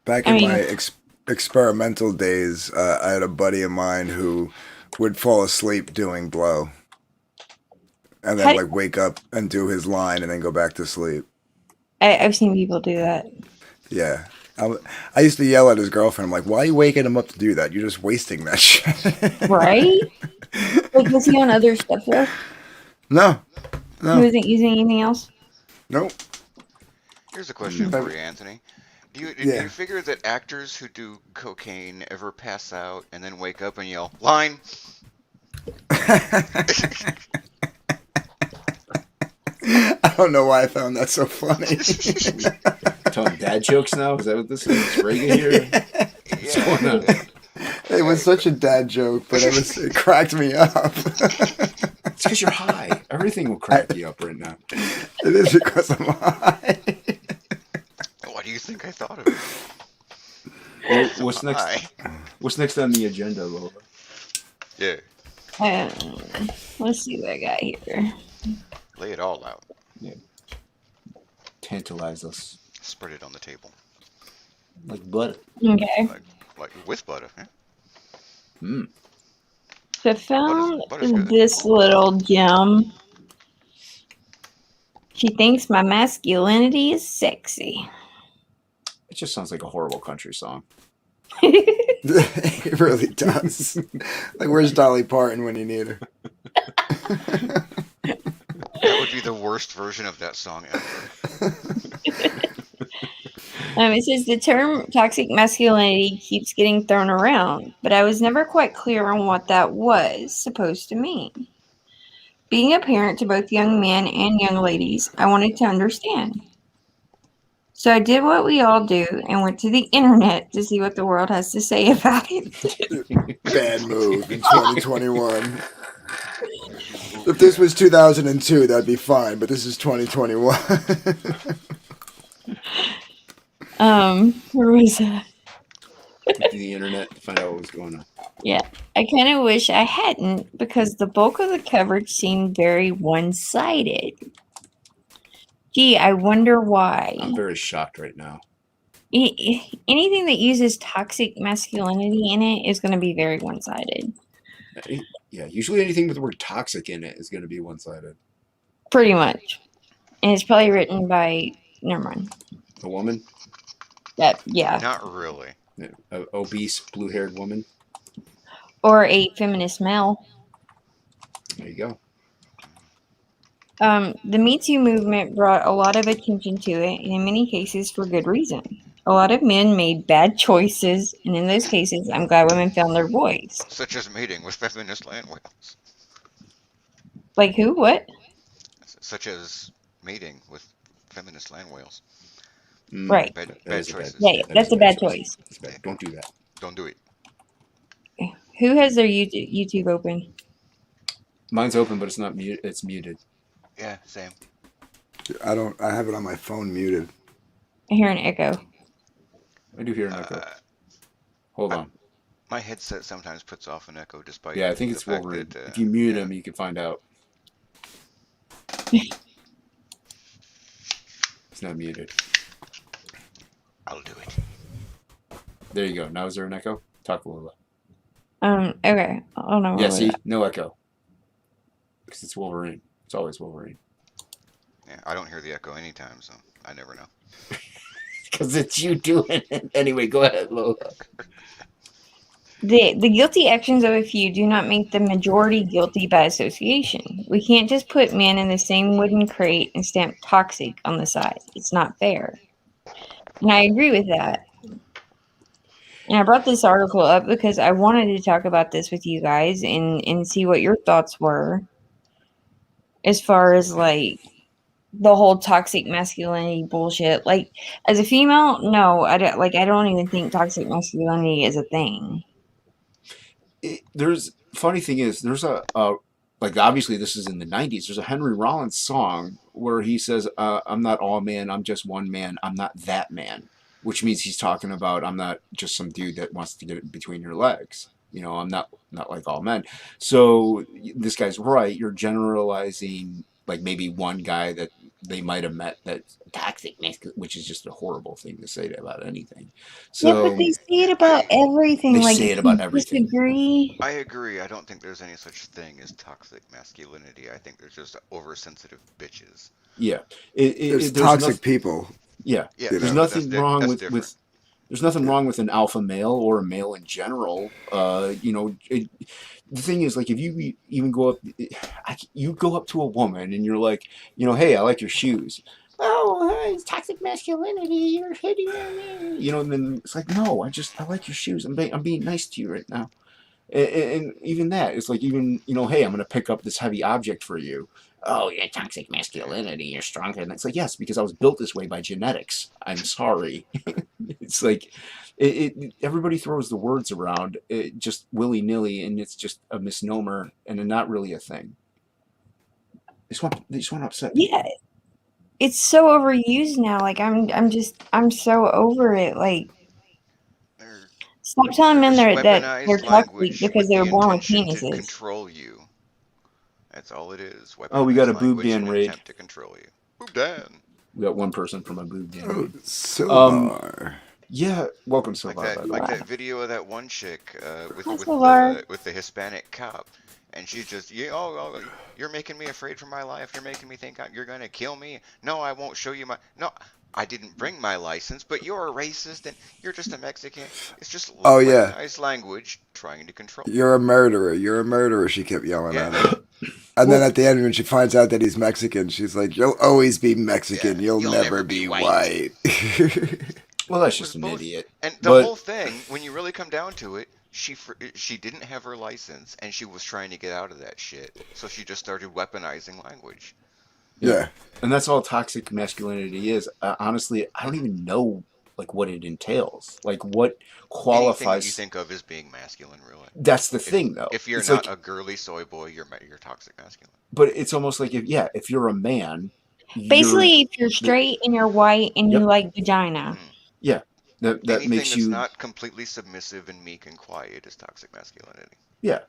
Back I in mean- my experimental days, I had a buddy of mine who would fall asleep doing blow, and then Hey. like wake up and do his line, and then go back to sleep. I've seen people do that. Yeah. I used to yell at his girlfriend. I'm like, why are you waking him up to do that? You're just wasting that shit. Right? Like, was he on other stuff though? No. He wasn't using anything else? Nope. Here's a question for you, Anthony. Do you Yeah. figure that actors who do cocaine ever pass out and then wake up and yell, "Line"? I don't know why I found that so funny. Telling dad jokes now? Is that what this is? Reagan here? What's going on? It was such a dad joke, but it cracked me up. It's because you're high. Everything will crack you up right now. It is because I'm high. Why do you think I thought of it? Well, 'Cause I'm what's next? high. What's next on the agenda, Lola? Yeah, Let's see what I got here. lay it all out. Tantalize us Spread it on the table. like butter. Okay. Like with butter. Huh? Mm. So I found Butter's good. this little gem. She thinks my masculinity is sexy. It just sounds like a horrible country song. It really does. Like, where's Dolly Parton when you need her? That would be the worst version of that song ever. It says the term toxic masculinity keeps getting thrown around, but I was never quite clear on what that was supposed to mean. Being a parent to both young men and young ladies, I wanted to understand. So I did what we all do and went to the internet to see what the world has to say about it. Bad move in 2021. If this was 2002, that'd be fine, but this is 2021. Where was that? Went to the internet to find out what was going on. Yeah, I kind of wish I hadn't because the bulk of the coverage seemed very one-sided. Gee, I wonder why. I'm very shocked right now. Anything that uses toxic masculinity in it is going to be very one-sided. Yeah, usually anything with the word toxic in it is going to be one-sided. Pretty much. And it's probably written by, never mind. A woman? Yeah. Not really. Yeah, a obese, blue-haired woman? Or a feminist male. There you go. The Me Too movement brought a lot of attention to it, and in many cases for good reason. A lot of men made bad choices, and in those cases, I'm glad women found their voice. Such as mating with feminist land whales. Like who? What? Such as mating with feminist land whales. Right. Bad is a choices. Yeah, that's a bad choice. It's bad. Don't do that. Don't do it. Who has their YouTube open? Mine's open, but it's not muted. It's muted. Yeah, same. I have it on my phone muted. I hear an echo. I do hear an echo. Hold on. My headset sometimes puts off an echo despite Yeah, I think the it's fact Wolverine. that, If you mute him, you can find out. It's not muted. I'll do it. There you go. Now is there an echo? Talk, Lola. Okay. Oh no. Yeah, see? No echo. Because it's Wolverine. It's always Wolverine. Yeah, I don't hear the echo anytime, so I never know. Because it's you doing it. Anyway, go ahead, Lola. The guilty actions of a few do not make the majority guilty by association. We can't just put men in the same wooden crate and stamp toxic on the side. It's not fair. And I agree with that. And I brought this article up because I wanted to talk about this with you guys and see what your thoughts were as far as like the whole toxic masculinity bullshit. Like as a female, no, I don't even think toxic masculinity is a thing. There's funny thing is there's a like obviously this is in the 90s. There's a Henry Rollins song where he says I'm not all man, I'm just one man, I'm not that man, which means he's talking about I'm not just some dude that wants to get it between your legs. You know, I'm not like all men. So this guy's right. You're generalizing like maybe one guy that they might have met that's toxic, which is just a horrible thing to say about anything. So Yeah, but they say it about everything. They like, say it about everything. Disagree? I agree. I don't think there's any such thing as toxic masculinity. I think there's just oversensitive bitches. yeah, There's toxic people. Yeah, Yeah, there's no, nothing that's wrong different. with there's nothing wrong with an alpha male or a male in general. You know, the thing is, like, if you even go up, you go up to a woman and you're like, you know, hey, I like your shoes. Oh, hey, it's toxic masculinity. You're hitting on me. You know, and then it's like, no, I like your shoes. I'm being nice to you right now. And even that, it's like, even, you know, hey, I'm gonna pick up this heavy object for you. Oh, you're toxic masculinity. You're stronger. And it's like, yes, because I was built this way by genetics. I'm sorry. It's like everybody throws the words around just willy nilly, and it's just a misnomer and not really a thing. They just want to upset people. Yeah, it's so overused now. Like I'm so over it. Like, They're stop telling men just that they're weaponized toxic language because with they were the born with intention to penises. control you. That's all it is. Oh, we got Weaponized a boob language Dan in an raid. attempt to control you. Boob Dan. We got one person from a boob Dan Oh, raid. Silmar. Yeah, welcome Like Silvar, that, by the like way. that video of that one chick Hi, Solar. with the Hispanic cop, and she's just, yeah, you're making me afraid for my life. You're making me think you're gonna kill me. No, I won't show you my. No, I didn't bring my license, but you're a racist and you're just a Mexican. It's just Oh yeah, weaponized language trying to control you. you're a murderer. You're a murderer. She kept yelling at Yeah, him. And then Well, at the end, when she finds out that he's Mexican, she's like, "You'll always be Mexican. yeah. You'll You'll never never be be white. white." well, that's It was just an both, idiot. and the But whole thing, when you really come down to it, she didn't have her license, and she was trying to get out of that shit, so she just started weaponizing language. yeah, Yeah. and that's all toxic masculinity is. Honestly, I don't Hmm. even know like what it entails. Like what Anything that you qualifies. think of as being masculine, really. That's the If thing, though. if you're It's not like, a girly soy boy, you're toxic masculine. but it's almost like if you're a man, you're Basically, if you're the straight and you're white and you yep, like vagina. Hmm. yeah. That Anything makes that's you not completely submissive and meek and quiet is toxic masculinity. yeah.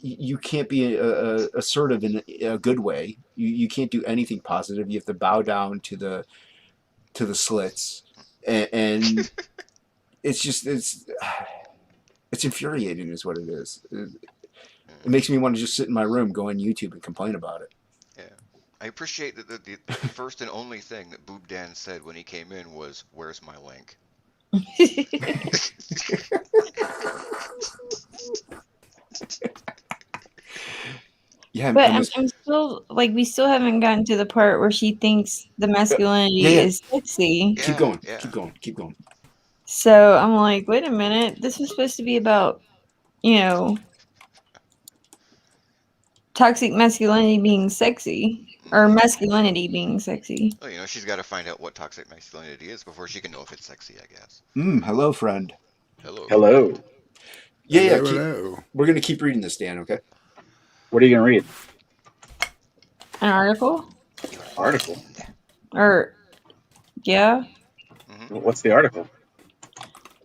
You can't be assertive in a good way. You can't do anything positive. You have to bow down to the slits, and it's just it's infuriating, is what it is. It makes me want to just sit in my room, go on YouTube, and complain about it. Yeah. I appreciate that the first and only thing that Boob Dan said when he came in was, "Where's my link?" Yeah, But I'm just I'm still like, we still haven't gotten to the part where she thinks the yeah, masculinity yeah. is sexy. Keep Yeah, going, yeah. keep going, keep going. So I'm like, wait a minute, this was supposed to be about, you know, toxic masculinity being sexy or Hmm. masculinity being sexy. Well, she's got to find out what toxic masculinity is before she can know if it's sexy, I guess. Hello, friend. Hello. Hello. Yeah, yeah. Hello, hello. We're gonna keep reading this, Dan. Okay. What are you gonna read? An article? Your Article. friend. Or, yeah. Hmm. What's the article?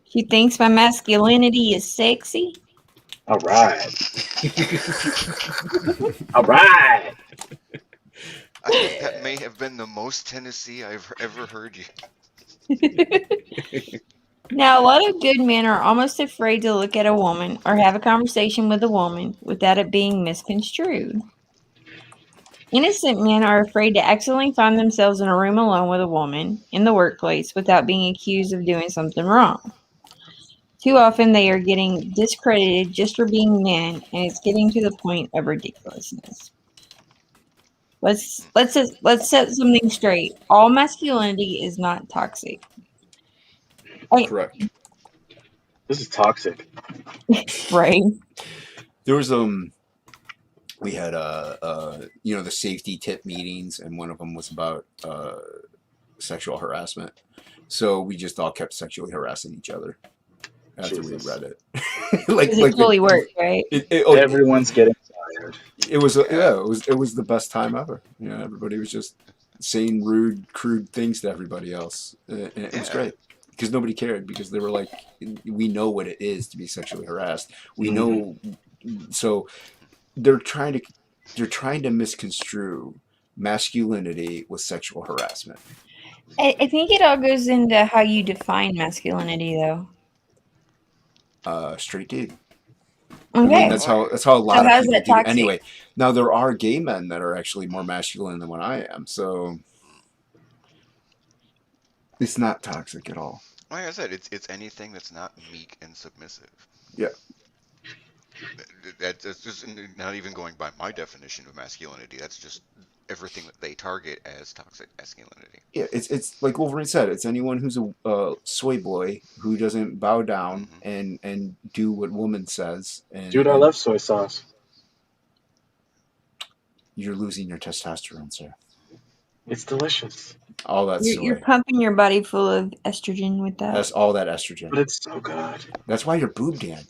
She thinks my masculinity is sexy. All right. All right. I think that may have been the most Tennessee I've ever heard you. Now, a lot of good men are almost afraid to look at a woman or have a conversation with a woman without it being misconstrued. Innocent men are afraid to accidentally find themselves in a room alone with a woman in the workplace without being accused of doing something wrong. Too often they are getting discredited just for being men, and it's getting to the point of ridiculousness. Let's set something straight. All masculinity is not toxic. Correct. This is toxic. Right? There was we had the safety tip meetings, and one of them was about sexual harassment. So we just all kept sexually harassing each other after Jesus. we read it. Because it totally worked, right? Everyone's getting tired. It was Yeah. it was the best time ever. Everybody was just saying rude, crude things to everybody else, and it was Yeah. great because nobody cared, because they were like, we know what it is to be sexually harassed. We Mhm. know, so they're trying to misconstrue masculinity with sexual harassment. I think it all goes into how you define masculinity, though. Straight dude. Okay. I mean, that's how a lot of how's people that do. toxic? Anyway, now there are gay men that are actually more masculine than what I am, so it's not toxic at all. Like I said, it's anything that's not meek and submissive. Yeah. That's just not even going by my definition of masculinity. That's just everything that they target as toxic masculinity. Yeah, it's like Wolverine said. It's anyone who's a soy boy who doesn't bow down and do what woman says. And Dude, I love soy sauce. You're losing your testosterone, sir. It's delicious. All that You're soy. pumping your body full of estrogen with that. That's all that estrogen. But it's so good. That's why you're boob dad.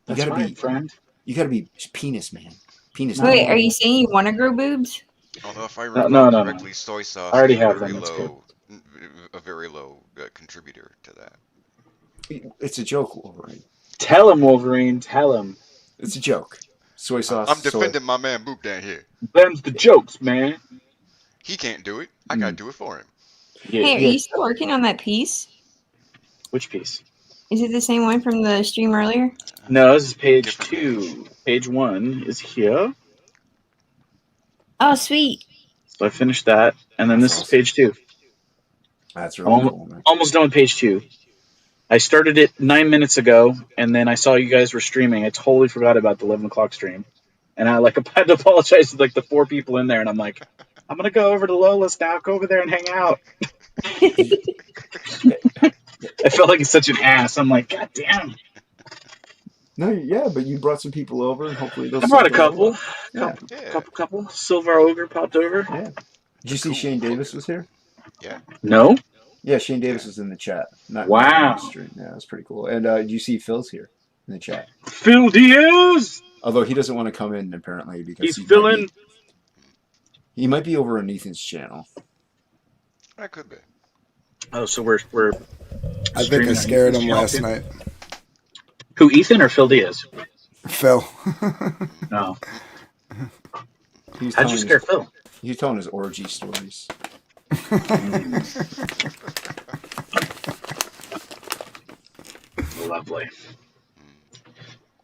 That's right, friend. You gotta be penis man. Penis. No. man. Wait, are you saying you want to grow boobs? Although if I No, recall no. correctly, soy sauce I already is have them, it's good. a very low contributor to that. It's a joke, Wolverine. Tell him, Wolverine. Tell him. It's a joke. Soy sauce. I'm defending my man Boop down here. Them's the jokes, man. He can't do it. I gotta do it for him. Yeah. Hey, are Yeah. you still working on that piece? Which piece? Is it the same one from the stream earlier? No, this is page Different 2. Page 1 is here. Oh, sweet. So I finished that, and then this is page 2. That's really cool, man. Almost done with page 2. I started it 9 minutes ago, and then I saw you guys were streaming. I totally forgot about the 11 o'clock stream, and I had to apologize to the 4 people in there. And I'm like, I'm gonna go over to Lola's now. Go over there and hang out. I felt like such an ass. I'm like, God damn. No, yeah, but you brought some people over, and hopefully they'll. I brought a couple. Yeah. Couple. Silver Ogre popped over. Yeah. Did you see Shane Davis was here? Yeah. No. Yeah, Shane Davis was in the chat. Wow. Not on the stream. Yeah, that's pretty cool. And did you see Phil's here in the chat? Phil Diaz. Although he doesn't want to come in apparently because He's filling. He might be over on Ethan's channel. That could be. Oh, so we're. I think I scared him last night. Who, Ethan or Phil Diaz? Phil. No. He's How'd you telling scare Phil? He's telling his orgy stories. Lovely.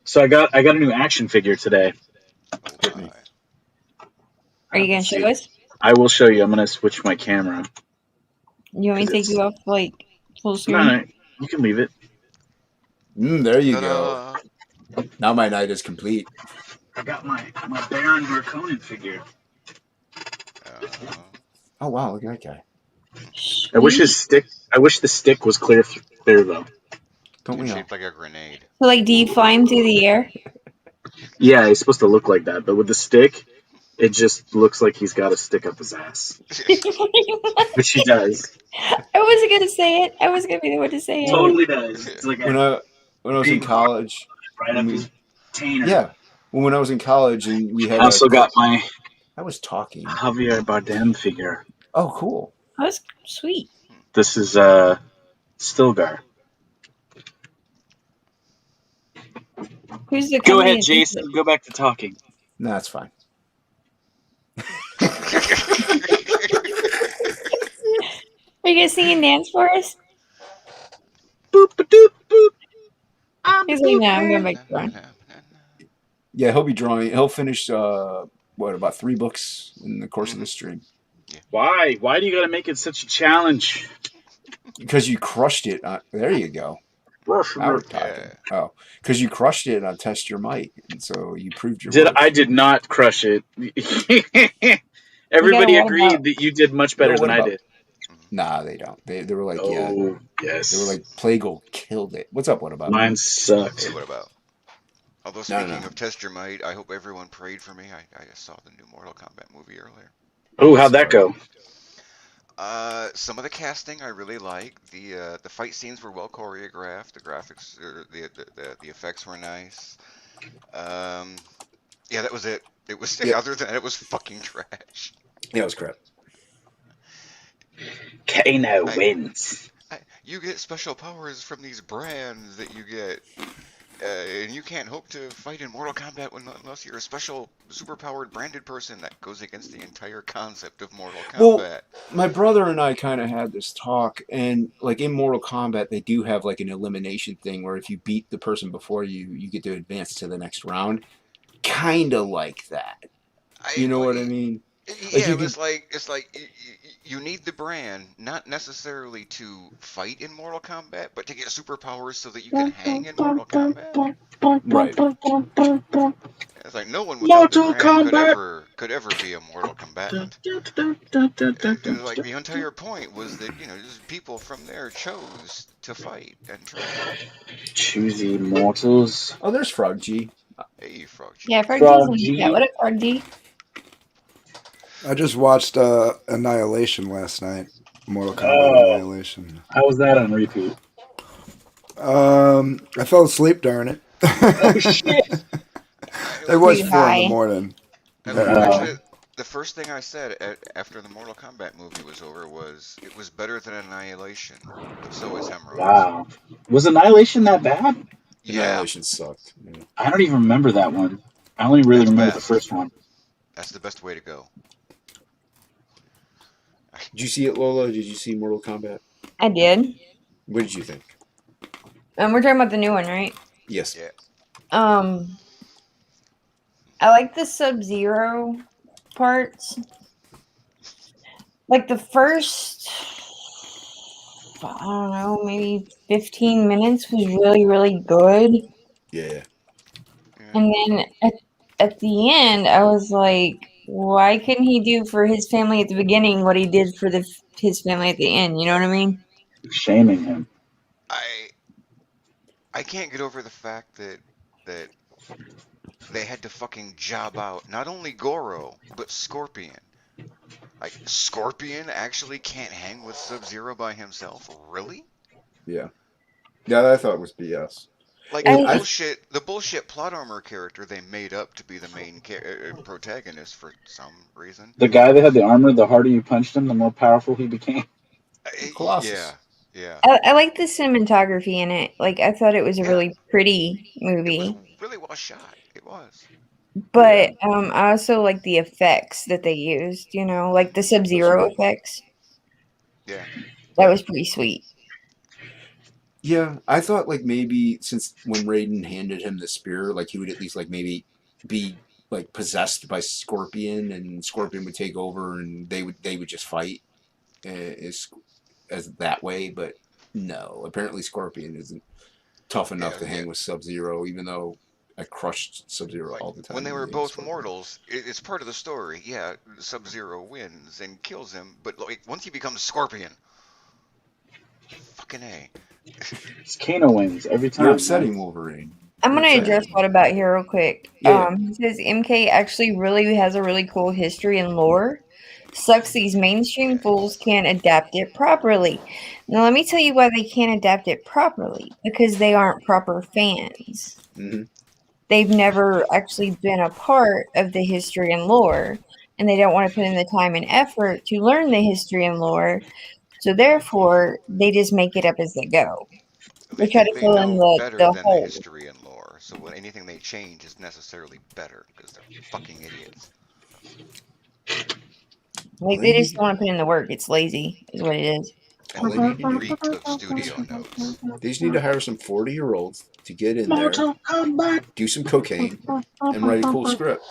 So I got a new action figure today. Oh, my. Are you gonna show us? I will show you. I'm gonna switch my camera. You want me to take you off full screen? No, you can leave it. There you go. Ta-da. Now my night is complete. I got my Baron Harkonnen figure. Oh wow, look at that guy. I wish the stick was clear though. Don't we It's all? shaped like a grenade. So, do you fly him through the air? Yeah, he's supposed to look like that, but with the stick, it just looks like he's got a stick up his ass, which he does. I wasn't gonna say it. I was gonna be the one to say it. Totally does. It's like When I was in college, right up his tainer. yeah. Well, when I was in college and we had. I also got my I was talking. Javier Bardem figure. Oh, cool. That was sweet. This is Stilgar. Who's the Go company ahead, that Jason. Go back to talking. No, that's fine. Are you guys singing dance for us? Boop a doop boop. He's like, no, I'm going back to run. Yeah, he'll be drawing. He'll finish about 3 books in the course of the stream. Why? Why do you got to make it such a challenge? Because you crushed it. There you go. Now we're talking. Oh, because you crushed it on Test Your Might, and so you proved your. I did not crush it. Everybody agreed that you did much better than I did. Nah, they don't. They were like, yes. They were like, Plague killed it. What's up? What about? Mine sucked. Hey, what about? Although speaking of Test Your Might, I hope everyone prayed for me. I saw the new Mortal Kombat movie earlier. Oh, how'd that go? Some of the casting I really like. The fight scenes were well choreographed. The graphics, the effects were nice. Yeah, that was it. It was other than that, it was fucking trash. Yeah, it was crap. Kano wins. You get special powers from these brands that you get, and you can't hope to fight in Mortal Kombat unless you're a special, super-powered branded person. That goes against the entire concept of Mortal Kombat. Well, my brother and I kind of had this talk, and like in Mortal Kombat, they do have like an elimination thing where if you beat the person before you, you get to advance to the next round. Kind of like that. You know what I mean? Yeah, it's like you need the brand, not necessarily to fight in Mortal Kombat, but to get superpowers so that you can hang in Mortal Kombat. Right. It's like no one without the brand could ever be a mortal combatant. Like the entire point was that just people from there chose to fight and train. Choosy mortals. Oh, there's Frog G. Hey, Frog G. Yeah, Frog G's. What up, Frog G? I just watched Annihilation last night. Mortal Kombat Oh, Annihilation. how was that on repeat? I fell asleep during it. Oh shit! It Were was you 4 in the high? morning. Oh, Actually, the first thing I said after the Mortal Kombat movie was over was it was better than Annihilation, but so is Hemorrhoids. wow. Was Annihilation that bad? Yeah, Annihilation sucked. Yeah. I don't even remember that one. I only really that's remember the best. first one. That's the best way to go. Did you see it, Lola? Did you see Mortal Kombat? I did. What did you think? We're talking about the new one, right? Yes. Yeah, Um, I like the Sub-Zero parts. Like the first, I don't know, maybe 15 minutes was really, really good. Yeah. yeah. And then at the end, I was like, why couldn't he do for his family at the beginning what he did for his family at the end? You know what I mean? Shaming him. I I can't get over the fact that they had to fucking job out not only Goro but Scorpion. Like Scorpion actually can't hang with Sub-Zero by himself? Really? Yeah. Yeah, I thought it was BS. Like And I the bullshit plot armor character they made up to be the main protagonist for some reason. The guy that had the armor, the harder you punched him, the more powerful he became. Yeah, Colossus. yeah. I like the cinematography in it. Like, I thought it was a Yeah, really pretty it was movie. really well shot. It was. Yeah. But I also like the effects that they used, like the Those are Sub-Zero good. effects. Yeah. That was pretty sweet. Yeah, I thought like maybe since when Raiden handed him the spear, like he would at least like maybe be like possessed by Scorpion, and Scorpion would take over, and they would just fight as that way. But no, apparently Scorpion isn't tough enough Yeah, to yeah. hang with Sub Zero, even though I crushed Sub Zero Like all the when time they in were the both Scorpion. mortals, it's part of the story. Yeah, Sub-Zero wins and kills him, but like once he becomes Scorpion, fucking A. It's Kano wins every You're time, man. upsetting Wolverine. I'm You're gonna upsetting address him. what about here real quick. Yeah, yeah. He says MK actually really has a really cool history and lore. Sucks these mainstream Yeah. fools can't adapt it properly. Now let me tell you why they can't adapt it properly. Because they aren't proper fans. Hmm. They've never actually been a part of the history and lore, and they don't want to put in the time and effort to learn the history and lore. So therefore, they just make it up as they go. They They try think to they fill in know the, better the than the hole. history and lore, so when anything they change is necessarily better because they're fucking idiots. All Like they they just need, don't want to put in the work. It's lazy, is what it is. And all they need to do reek of studio notes. They just need to hire some 40-year-olds to get in there, Mortal Kombat, do some cocaine, and write a cool script.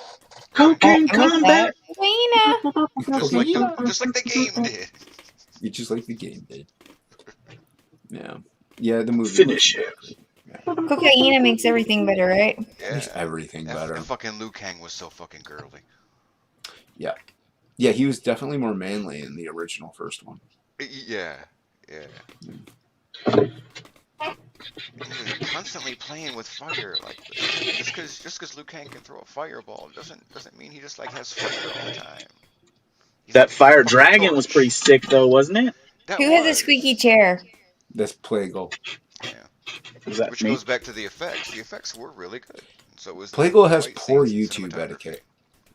Right. Cocaine I miss that. Combat. Lena! Cocaine. Just like the game did. It's just like the game did. Yeah. Yeah, the movie Finish wasn't him. that great. Yeah. Cocaine makes everything better, right? Makes Yeah. everything better. And fucking Liu Kang was so fucking girly. Yeah. Yeah, he was definitely more manly in the original first one. Yeah. Yeah. And he was constantly playing with fire. Like just cause Liu Kang can throw a fireball doesn't mean he just like has fire all the time. He's That like the fire fucking dragon was pretty torch. sick, though, wasn't it? That Who has a squeaky was. chair? That's Plagal. Yeah. Was that Which me? goes back to the effects. The effects were really good. And so was Plagal the has fight poor scenes and YouTube cinematography. etiquette.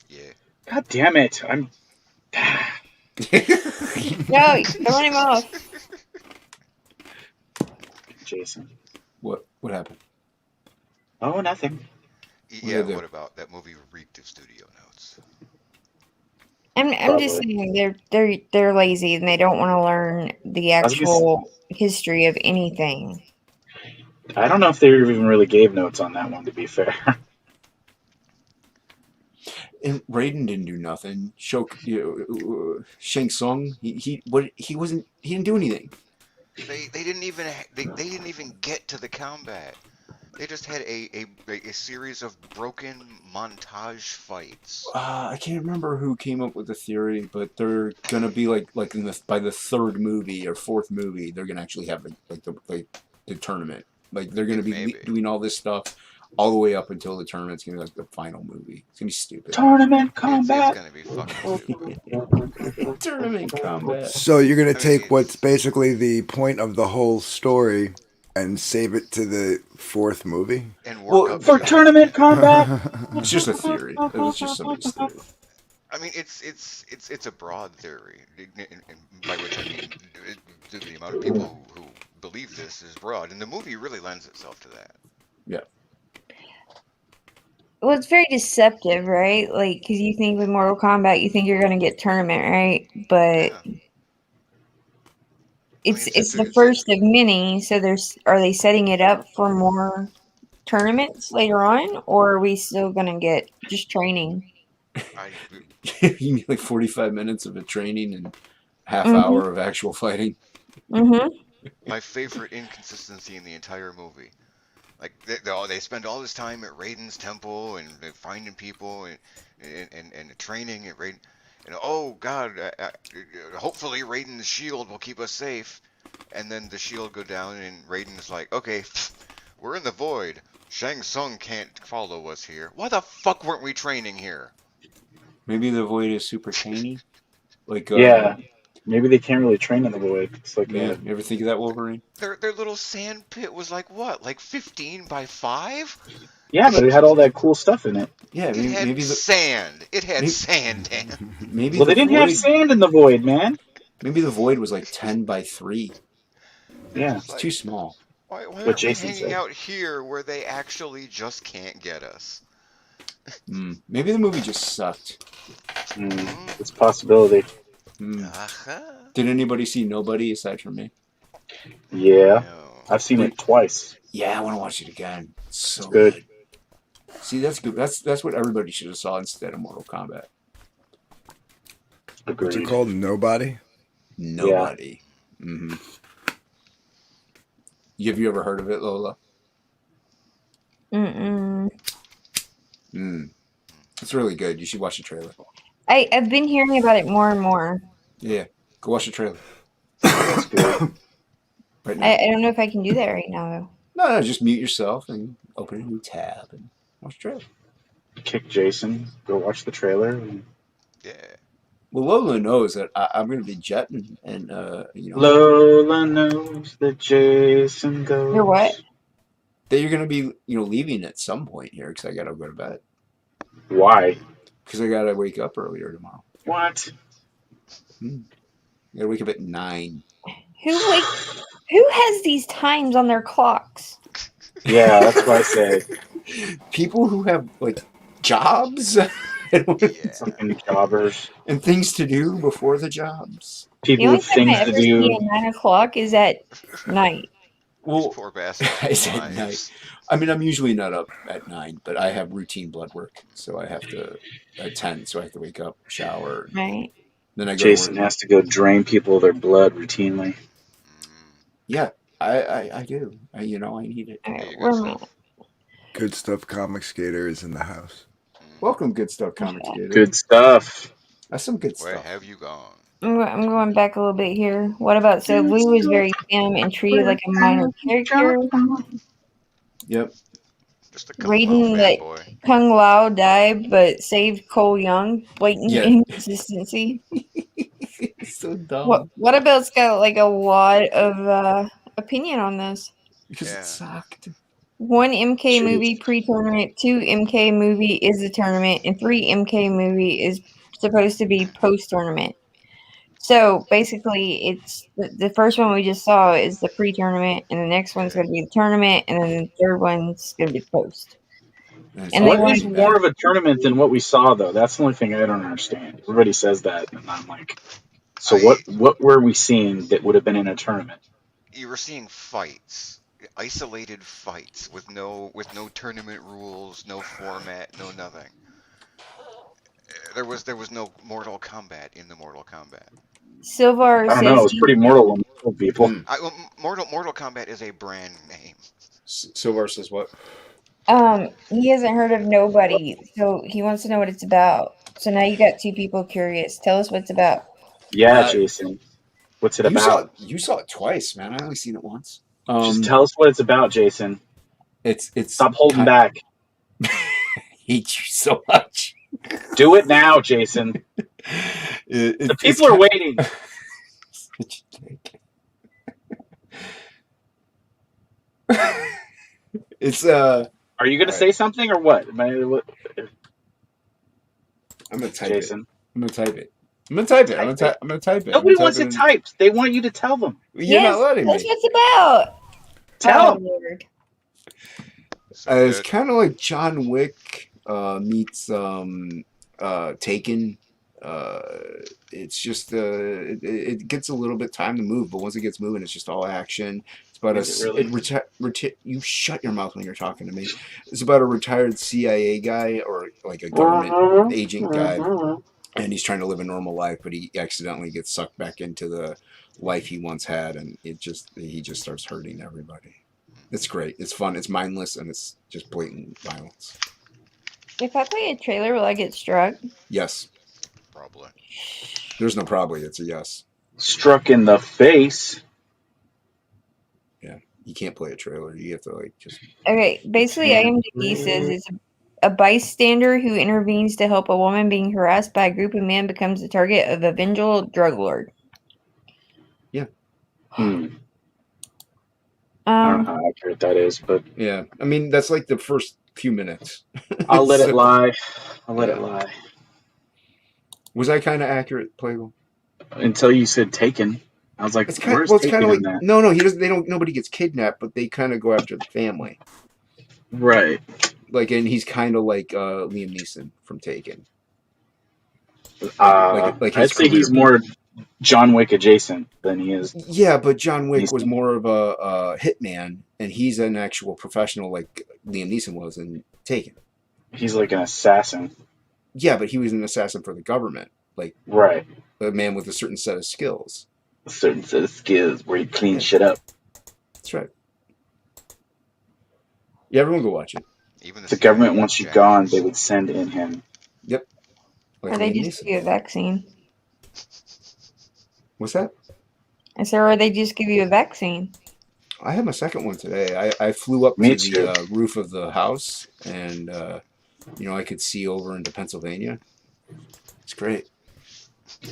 Yeah. God damn it! I'm. No, you're throwing him off. Jason. What happened? Oh, nothing. Yeah, What did I do? what about that movie reeked of studio notes? I'm just saying they're lazy and they don't want to learn the I was gonna s- actual history of anything. I don't know if they even really gave notes on that one, to be fair. And Raiden didn't do nothing. Shang Tsung, he didn't do anything. They didn't even they didn't even get to the combat. They just had a series of broken montage fights. I can't remember who came up with the theory, but they're gonna be like by the third movie or fourth movie, they're gonna actually have the tournament. Like they're gonna be Maybe. doing all this stuff all the way up until the tournament's gonna be like the final movie. It's gonna be stupid. Tournament It's combat. gonna be fucking stupid. Tournament combat. So you're gonna I mean, take what's basically the point of the whole story and save it to the fourth movie? and Well, work up For to it. tournament combat. It's just a theory. It was just somebody's theory. I mean, it's a broad theory, and by which I mean the amount of people who believe this is broad, and the movie really lends itself to that. Yeah. Well, it's very deceptive, right? Like, because you think with Mortal Kombat, you think you're going to get tournament, right? But Yeah. it's the first of many. So are they setting it up for more tournaments later on, or are we still going to get just training? You need like 45 minutes of a training and half Mhm. hour of actual fighting. Mm-hmm. My favorite inconsistency in the entire movie. Like they spend all this time at Raiden's temple and finding people and training at Raiden. And oh God, hopefully Raiden's shield will keep us safe. And then the shield go down and Raiden's like, okay, we're in the void. Shang Tsung can't follow us here. Why the fuck weren't we training here? Maybe the void is super tiny. Like Yeah. Maybe they can't really train in the void. It's like yeah. You ever think of that, Wolverine? Their little sand pit was like what? Like 15 by 5? yeah, but it had all that cool stuff in it. Yeah, It had maybe sand. It had maybe- sand, Dan. maybe Well, the they didn't have void. sand in the void, man. Maybe the void was like 10 by 3. Yeah. It's too small. Why What aren't we Jason hanging said. out here where they actually just can't get us? Maybe the movie just sucked. It's a possibility. Uh-huh. Did anybody see Nobody aside from me? Yeah. No. I've seen it twice. Yeah, I want to watch it again. It's so good. good. See, that's good. That's what everybody should have saw instead of Mortal Kombat. Agreed. What's it called? Nobody? Nobody. Mm-hmm. Have you ever heard of it, Lola? Mm-mm. It's really good. You should watch the trailer. I've been hearing about it more and more. Yeah, go watch the trailer. That's good. Right now. I don't know if I can do that right now, though. No, just mute yourself and open a new tab and watch the trailer. Kick Jason. Go watch the trailer. And... Yeah. Well, Lola knows that I'm going to be jetting, and Lola knows that Jason goes. You're what? that you're going to be leaving at some point here because I got to go to bed Why? because I got to wake up earlier tomorrow. What? I got to wake up at 9. Who has these times on their clocks? Yeah, that's what I say. People who have like jobs Fucking jobbers. and things to do before the jobs. The People only with time I things to ever see do. at 9 o'clock is at night. Well, Poor bastards. I said lives. night. I mean, I'm usually not up at 9, but I have routine blood work, so I have to at 10. So I have to wake up, shower, Right. then I go. Jason to work. has to go drain people of their blood routinely. Yeah, I do. I need it. All Yeah, right, you where got am I? stuff. Good Stuff Comic Skater is in the house. Welcome, Good Stuff Comics. Gator. Good stuff. That's some good Where stuff. have you gone? I'm going back a little bit here. What about Blue was very femme and treated like a minor character. Yep. Just a Kung Lao Raiden that fanboy. Kung Lao died but saved Cole Young. Blatant Yeah. inconsistency. It's so dumb. What about's got like a lot of opinion on this? Because Yeah. it sucked. 1 MK Sure. movie pre-tournament, 2 MK movie is the tournament, and 3 MK movie is supposed to be post-tournament. So basically, it's the first one we just saw is the pre-tournament, and the next one's going to be the tournament, and then the third one's going to be the post. And And What they is want- more of a tournament than what we saw, though? That's the only thing I don't understand. Everybody says that, and I'm like, so what were we seeing that would have been in a tournament? You were seeing fights, isolated fights with no tournament rules, no format, no nothing. There was no Mortal Kombat in the Mortal Kombat. Silvar I don't know. It was says pretty mortal when we told people. Mortal Kombat is a brand name. Silvar says what? he hasn't heard of Nobody, so he wants to know what it's about. So now you got 2 people curious. Tell us what it's about. Yeah, Jason. What's it about? You saw it twice, man. I only seen it once. Just tell us what it's about, Jason. It's Stop holding back. hate you so much. Do it now, Jason. The people are waiting. Such a dick. It's Are you going to All say right. something or what? I'm gonna type Jason. it. I'm gonna type it. I'm gonna type it. I'm Type gonna type it. Nobody I'm gonna wants type it in- typed. They want you to tell them. You're not letting That's me. what it's about. Tell Oh, them. Lord. So It's good. kind of like John Wick meets Taken. It's just it gets a little bit time to move, but once it gets moving, it's just all action. It's about Is it really? you shut your mouth when you're talking to me. It's about a retired CIA guy or like a government agent guy, and he's trying to live a normal life, but he accidentally gets sucked back into the life he once had, and he just starts hurting everybody. It's great. It's fun. It's mindless, and it's just blatant violence. If I play a trailer, will I get struck? Yes. Probably. There's no probably. It's a yes. Struck in the face. Yeah. You can't play a trailer. You have to like just. Okay, basically, IMDb says it's a bystander who intervenes to help a woman being harassed by a group of men becomes the target of a vengeful drug lord. I don't know how accurate that is, but Yeah. I mean, that's like the first few minutes. I'll let it So- lie. I'll let Yeah. it lie. Was I kind of accurate, Playable? Until you said Taken. I was like, It's kind. where's Well, it's Taken kind of in like that? no. He doesn't. They don't. Nobody gets kidnapped, but they kind of go after the family. Right. Like, and he's kind of like Liam Neeson from Taken. Like his I'd say he's career. more John Wick adjacent than he is. Yeah, but John Wick was Neeson. more of a hitman, and he's an actual professional, like Liam Neeson was in Taken. He's like an assassin. Yeah, but he was an assassin for the government, like Right. a man with a certain set of skills. A certain set of skills where he cleans Yeah. shit up. That's right. Yeah, everyone go watch it. Even If the government wants you gone, they would send in him. Yep. Like Or they Liam just Neeson. give you a vaccine. What's that? I said, or they just give you a vaccine. I had my second one today. I flew up Me to too. the roof of the house, and I could see over into Pennsylvania. It's great.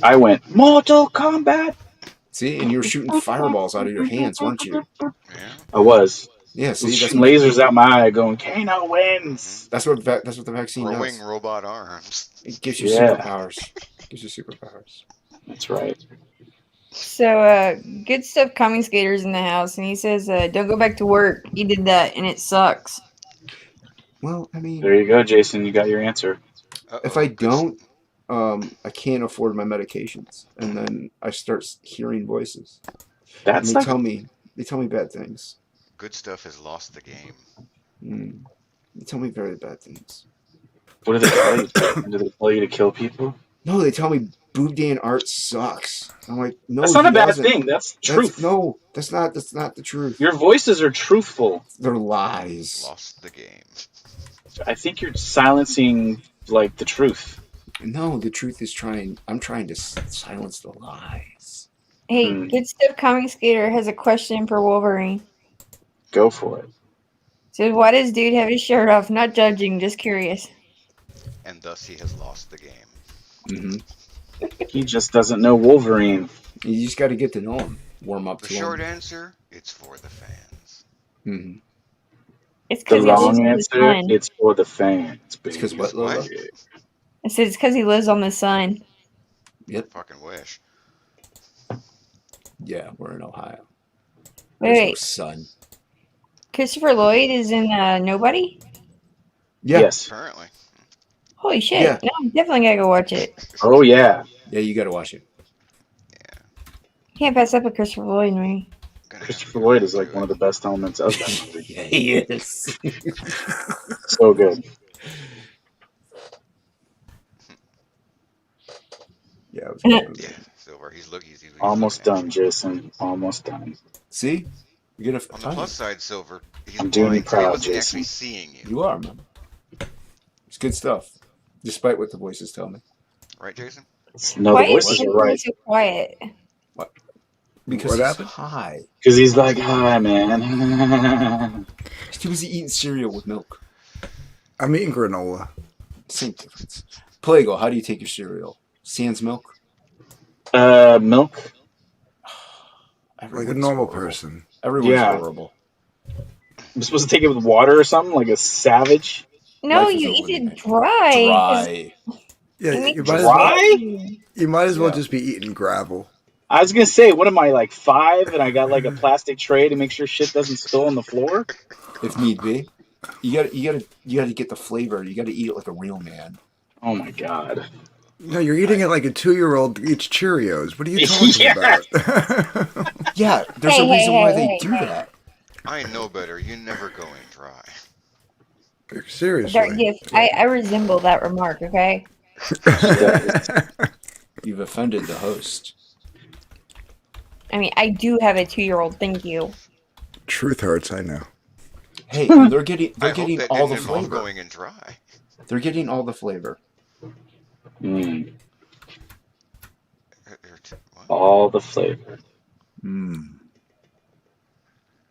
I went, Mortal Kombat! See, and you were shooting fireballs out of your hands, weren't you? Yeah. I was. Yeah. I See, was that's shooting what lasers out my eye going, Kano wins! that's what the vaccine Growing does. robot arms. It gives you Yeah. superpowers. Gives you superpowers. That's right. So, good stuff. Coming skaters in the house, and he says, "Don't go back to work. He did that, and it sucks." Well, I mean, There you go, Jason. You got your answer. if I don't, I can't afford my medications, and then I start hearing voices, and That's they like, tell me bad things. Good stuff has lost the game. They tell me very bad things. what do they tell you? Do they tell you to kill people? No, they tell me Boob Dan art sucks. I'm like, no, That's not he a bad doesn't. thing. That's truth. No, that's not the truth. Your voices are truthful. They're lies. Lost the game. I think you're silencing, like, the truth. No, the truth is I'm trying to silence the lies. Hey, good stuff. Coming skater has a question for Wolverine. Go for it. So, why does dude have his shirt off? Not judging, just curious. And thus he has lost the game. Mm-hmm. He just doesn't know Wolverine. You just got to get to know him. Warm up The to short him. answer, it's for the fans. Mm-hmm. It's The because he lives long on the answer, sun. it's for the fans. It's because baby. what, Lola? What? I said it's because he lives on the sun. Yep. Fucking wish. Yeah, we're in Ohio. Wait, There's no wait. sun. Christopher Lloyd is in Nobody? Yeah. Yes. Apparently. Holy shit. Yeah. No, I'm definitely gotta go watch it. Oh, yeah. Yeah, you got to watch it. Can't pass up a Christopher Lloyd movie. Christopher Lloyd is like one of the best elements of that movie. Yeah, he is. So good. Yeah, it was a good movie. Yeah, Silver. He's looking. He's Almost looking at done, Jason. Almost done. See? You get On the plus side, Silver, he's I'm doing you blind, so he proud, wasn't Jason. actually seeing you. You are, man. It's good stuff. Despite what the voices tell me. Right, Jason? No, Why the is voices he are right. so quiet? Because What he's happened? high. Because he's like, hi, man. He's too busy eating cereal with milk. I'm eating granola. Same difference. Plago, how do you take your cereal? Sans milk? Milk. Like a Everyone's normal horrible. person. Everyone's Yeah. horrible. I'm supposed to take it with water or something, like a savage. No, Life is you over eat me. it dry. 'Cause Dry. Yeah, it makes you it might as well. Dry? You might as well Yeah. just be eating gravel. I was gonna say, what am I, like 5, and I got like a plastic tray to make sure shit doesn't spill on the floor? If need be. You gotta get the flavor. You gotta eat it like a real man. Oh my god. No, you're eating it like a 2-year-old eats Cheerios. What are you talking Yeah. about? Yeah, there's Hey, a reason why hey, they hey, do hey. that. I know better. You never go in dry. Seriously. Yes, I resemble that remark. Okay. You've offended the host. I mean, I do have a 2-year-old. Thank you. Truth hurts, I know. Hey, and they're getting I hope that all didn't the involve flavor. going in dry. They're getting all the flavor. Mm, What? all the flavor. Mm.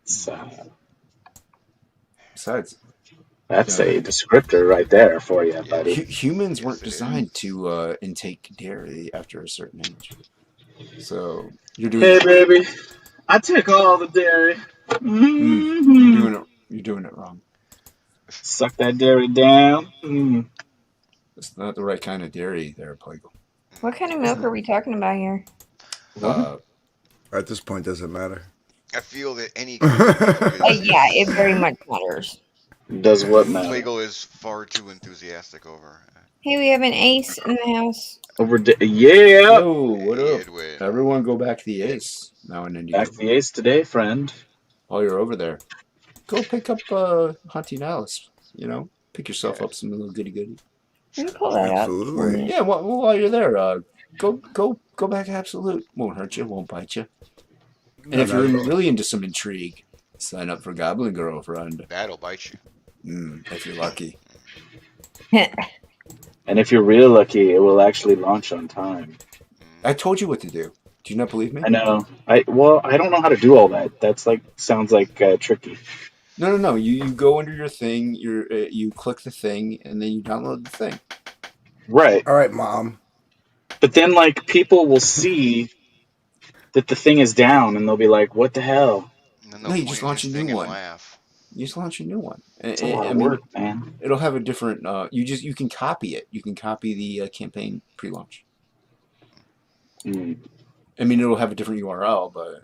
So Besides, that's Yeah. a descriptor right there for you, buddy. humans Yes, weren't it is. designed to intake dairy after a certain age. So you're doing Hey, it wrong. baby, I take all the dairy. You're doing it wrong. Suck that dairy down. It's not the right kind of dairy there, Plagle. What kind of milk are we talking about here? Uh, At this point, doesn't matter. I feel that any kind of milk Yeah, it very much matters. Does what matter? Plagle is far too enthusiastic over. Hey, we have an ace in the house. Yeah. yo, what Hey, up? Edwin. Everyone go back to the Ace now in Indigo. Back to the ace today, friend. While you're over there, go pick up Hunting Alice. You know, pick yourself up some little goody goody. Let me pull that up. Absolutely. Yeah, while you're there, go back to Absolute. Won't hurt you, won't bite you. And No, if you're not at all. really into some intrigue, sign up for Goblin Girlfriend. That'll bite you. If you're lucky. And if you're real lucky, it will actually launch on time. I told you what to do. Do you not believe me? I know. I don't know how to do all that. That's sounds like tricky. No. You go under your thing. You click the thing, and then you download the thing. Right. All right, Mom. But then people will see that the thing is down, and they'll be like, "What the hell?" And then No, they'll you point just at launch his a new thing and one. laugh. You just launch a new one. It's a lot I of mean, work, man. it'll have a different. You can copy it. You can copy the campaign pre-launch. Mm. I mean, it'll have a different URL, but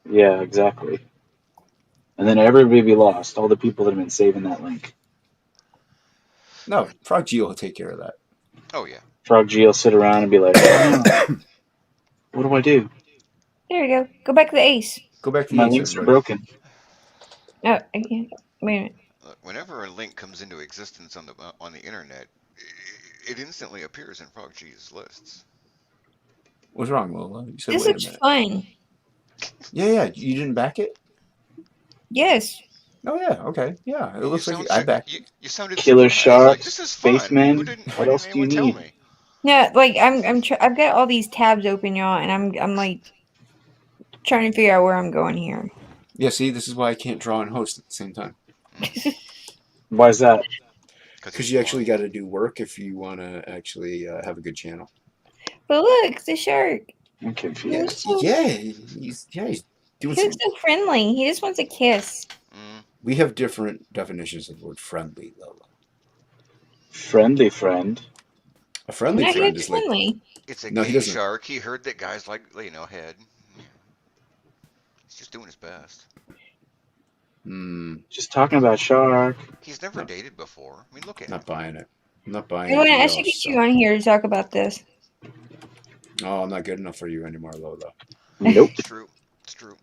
Yeah, exactly. And then everybody be lost. All the people that have been saving that link. no, Frog Geo will take care of that. Oh yeah. Frog G will sit around and be like, "Oh, no. What do I do? There we go. Go back to the ace. Go back to My the Ace, links are everybody. broken." Oh, I can't. Wait a minute. Look, whenever a link comes into existence on the internet, it instantly appears in Frog G's lists. What's wrong, Lola? You said This wait a looks minute. fun. Yeah. You didn't back it? Yes. Oh yeah. Okay. Yeah. It looks like I backed it. You sounded Killer surprised. Like, Sharks, this is fun. Spacemen. Why What else didn't do you anyone tell need? me? No, I've got all these tabs open, y'all, and I'm like trying to figure out where I'm going here. Yeah. See, this is why I can't draw and host at the same time. Why is that? Because you actually got to do work if you want to actually have a good channel. But look, the shark. I'm confused. He's doing He some. looks so friendly. He just wants a kiss. We have different definitions of the word friendly, Lola. Friendly friend. A friendly No, he friend looks is like friendly. It's a No, he gay doesn't. shark. He heard that guys like head. He's just doing his best. Just talking about shark. He's never dated before. I mean, look at him. Not buying it. I'm not buying I it. should get you on here to talk about this. Oh, I'm not good enough for you anymore, Lola. Nope. It's true. It's true.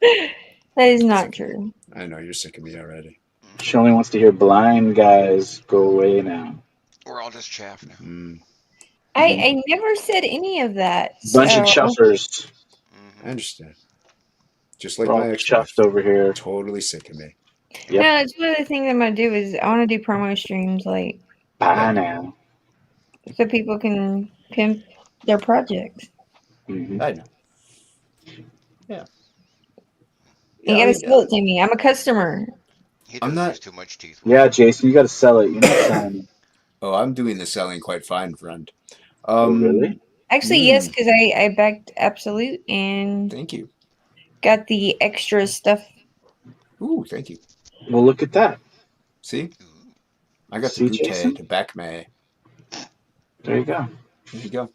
That is not true. I know you're sick of me already. She only wants to hear blind guys go away now. We're all just chaff now. I never said any of that. Bunch of so- chuffers. I understand. Just like We're all my ex-wife. chuffed over here. Totally sick of me. Yep. No, it's one of the things I'm gonna do is I want to do promo streams like Bye now. so people can pimp their projects. Mhm. I know. Yeah. You gotta sell it to me. I'm a customer. He I'm does not- use too much teeth. Yeah, Jason, you got to sell it. You're not selling it. Oh, I'm doing the selling quite fine, friend. Oh, really? Actually, yes, because I backed Absolute and Thank you. got the extra stuff. Ooh, thank you. Well, look at that. See, Ooh. I got See, the Jason? bouquet to back May. There you go. There you go.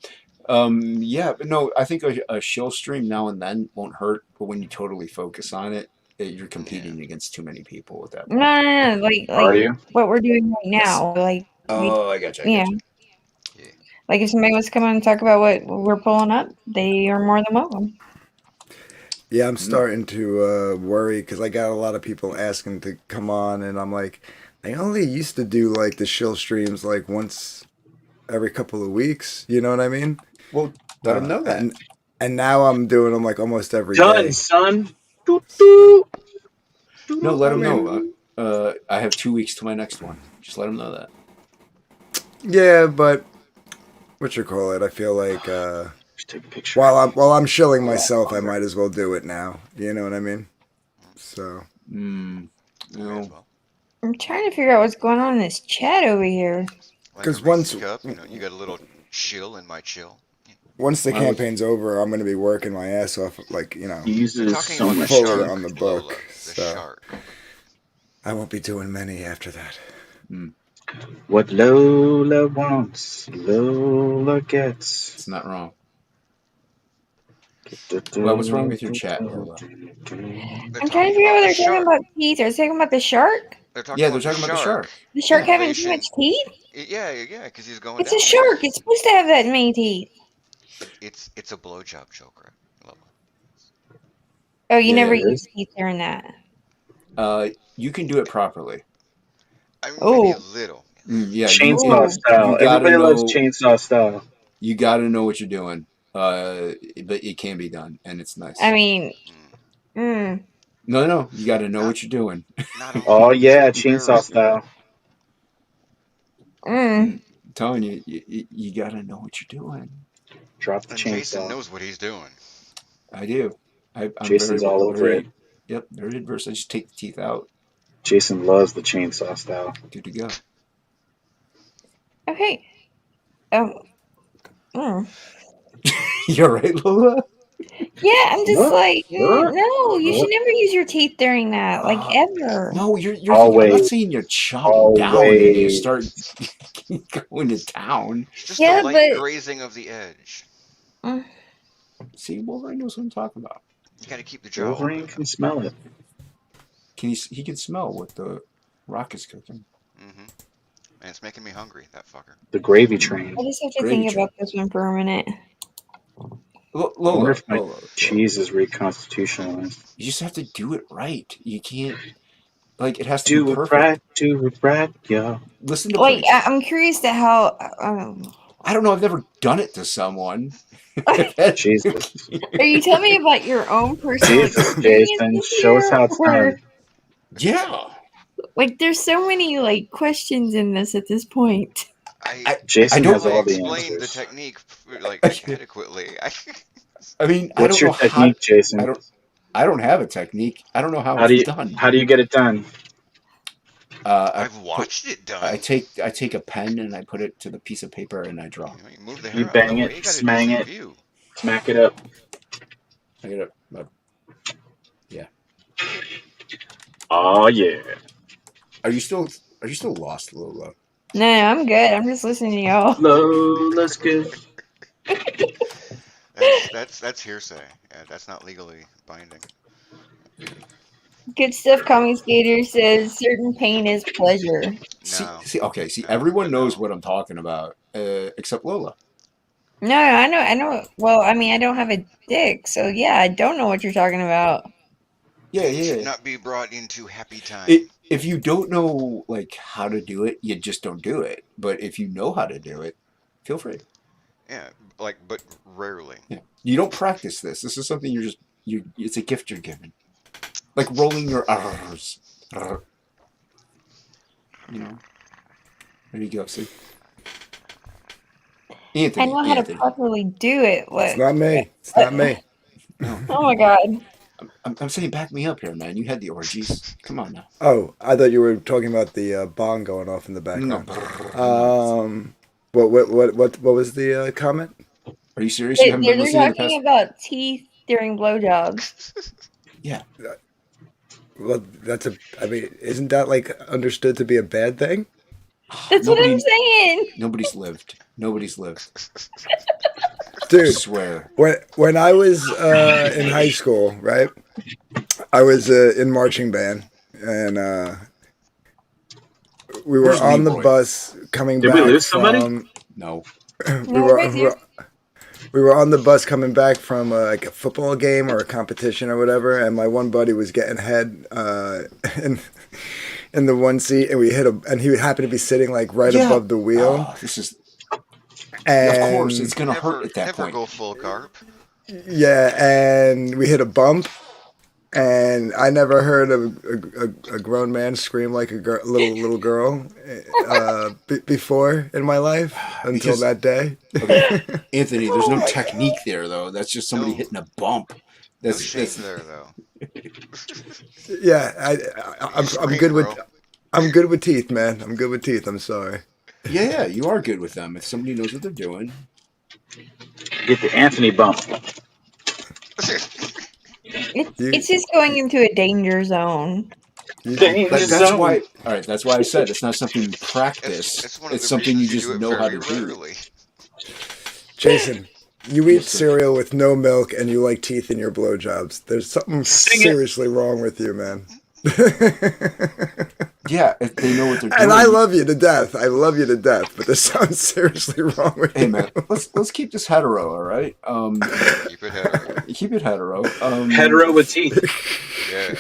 Yeah, but no, I think a shill stream now and then won't hurt, but when you totally focus on it, you're competing against too many people at that point. No, like Are you? what we're doing right Yes. now. Like, Oh, I got you. yeah. Yeah. Like if somebody wants to come on and talk about what we're pulling up, they are more than welcome. Yeah, I'm starting to worry because I got a lot of people asking to come on, and I'm like, I only used to do like the shill streams like once every couple of weeks. You know what I mean? Well, let them know that. And now I'm doing them like almost every Done, day. son. Doo, doo. Doo, No, doo, let them I know. mean, I have 2 weeks to my next one. Just let them know that. Yeah, but what you call it? I feel like just take a picture. while I'm shilling myself, I might as well do it now. You know what I mean? So May No. as well. I'm trying to figure out what's going on in this chat over here. Like 'Cause a once- Reese's cup, you got a little shill in my chill. once the Why would- campaign's over, I'm going to be working my ass off, like He They're uses talking so about the much fully shark, shark. on the Lola, book. the So shark. I won't be doing many after that. What Lola wants, Lola gets. It's not wrong. Well, what's wrong with your chat, Lola? They're I'm trying to figure out what the they're talking shark. about teeth. Are they talking about the shark? They're talking Yeah, about they're talking about the shark. The shark Yeah. having too much teeth? Yeah, because he's going It's down. a shark. It's supposed to have that many teeth. It's a blowjob joke, right, Lola? Oh, you Yeah, never it used teeth during that. You can do it properly. I mean, maybe a Oh. little. Yeah, Chainsaw Ooh. style. you gotta Everybody loves know- chainsaw style. You got to know what you're doing. But it can be done, and it's nice. I mean, Mm. No, you got to know what you're doing. Not only Oh yeah, is it chainsaw style. I'm telling you, you got to know what you're doing. Drop the And Jason chainsaw. knows what he's doing. I do. I'm Jason's all over it. Yep, very adverse. I just take the teeth out. Jason loves the chainsaw style. Good to go. okay. You're right, Lola. Yeah, I'm just What? like, What? no, you should What? never use your teeth during that, like ever. No, you're thinking, I'm Always. not saying you chomp down and you Always. start going to town. Just Yeah, a light but- grazing of the edge. See, Wolverine knows what I'm talking about. You got to keep the jaw Wolverine open. can smell it. He can smell what the rock is cooking. And it's making me hungry, that fucker. The gravy train. I just have to Gravy think about this one for a minute. I wonder Lola, if my cheese is reconstitutionalized. you just have to do it right. You can't, like, it has to Do be it perfect. right, do it right, yeah. Listen to Like, places. I'm curious to how. I don't know. I've never done it to someone. Jesus. Are you telling me about your own personal Jesus, Jason, experiences show us here, how it's or- done. Yeah. Like, there's so many like questions in this at this point. Jason don't has all the explained the answers. technique like adequately. I mean, I What's don't your know how. technique, Jason? I don't have a technique. I don't know how, How do it's you done. how do you get it done? I've watched it done. I take a pen and I put it to the piece of paper and I draw. You move the You hair out of bang the it, way. You gotta smang do some it. view. Smack it up. I get yeah. Oh yeah. Are you still lost, Lola? No, I'm good. I'm just listening to y'all. Lola's good. That's hearsay. Yeah, that's not legally binding. Good stuff. Comic Skater says certain pain is pleasure. No. See, No, everyone knows no. what I'm talking about, except Lola. No, I know. Well, I mean, I don't have a dick, so yeah, I don't know what you're talking about. Pain should Yeah. not be brought into happy time. If you don't know like how to do it, you just don't do it. But if you know how to do it, feel free. Yeah, but rarely. Yeah. You don't practice this. This is something it's a gift you're given. Like rolling your R's. You know. There you go, see? Anthony. I know how to properly do it. What? It's not me. It's not me. Oh my god. I'm saying back me up here, man. You had the orgies. Come on now. Oh, I thought you were talking about the bong going off in the No, background. no. What was the comment? Are you serious? You haven't They're been listening to the talking past? about teeth during blowjobs. Yeah. Well, I mean, isn't that like understood to be a bad thing? That's what I'm Nobody, saying. nobody's lived. Nobody's lived. I Dude, swear. when I was in high school, right? I was in marching band, and we were Where's on the Leroy? bus coming Did we back lose somebody? from. No. we No, were right we there. were we were on the bus coming back from like a football game or a competition or whatever, and my one buddy was getting head in in the one seat, and we hit him, and he happened to be sitting like right Yeah. above the wheel, Oh, this is. Yeah, of course, it's and gonna hurt Never, at that never point. go full carb. yeah, and we hit a bump. And I never heard a grown man scream like a little girl before in my life until Because that day. okay, Anthony, there's Oh no my technique there though. That's just somebody No, hitting a bump. no That's shame that's there though. Yeah, You I'm scream, good with bro. I'm good with teeth, man. I'm good with teeth. I'm sorry. yeah, you are good with them if somebody knows what they're doing. Get the Anthony bump. You It's just going into a danger zone. Danger That's zone. why. All right, that's why I said it's not something you It's practice. it's one of It's the something you reasons you just do it know how very to do. rarely. Jason, you eat Yes, sir. cereal with no milk and you like teeth in your blowjobs. There's something Sing it. seriously wrong with you, man. Yeah, if they know what they're And I doing. love you to death. I love you to death, but there's something seriously wrong with Hey you. man, let's keep this hetero, all right? Keep it hetero. Keep it hetero. Hetero with teeth. Yeah.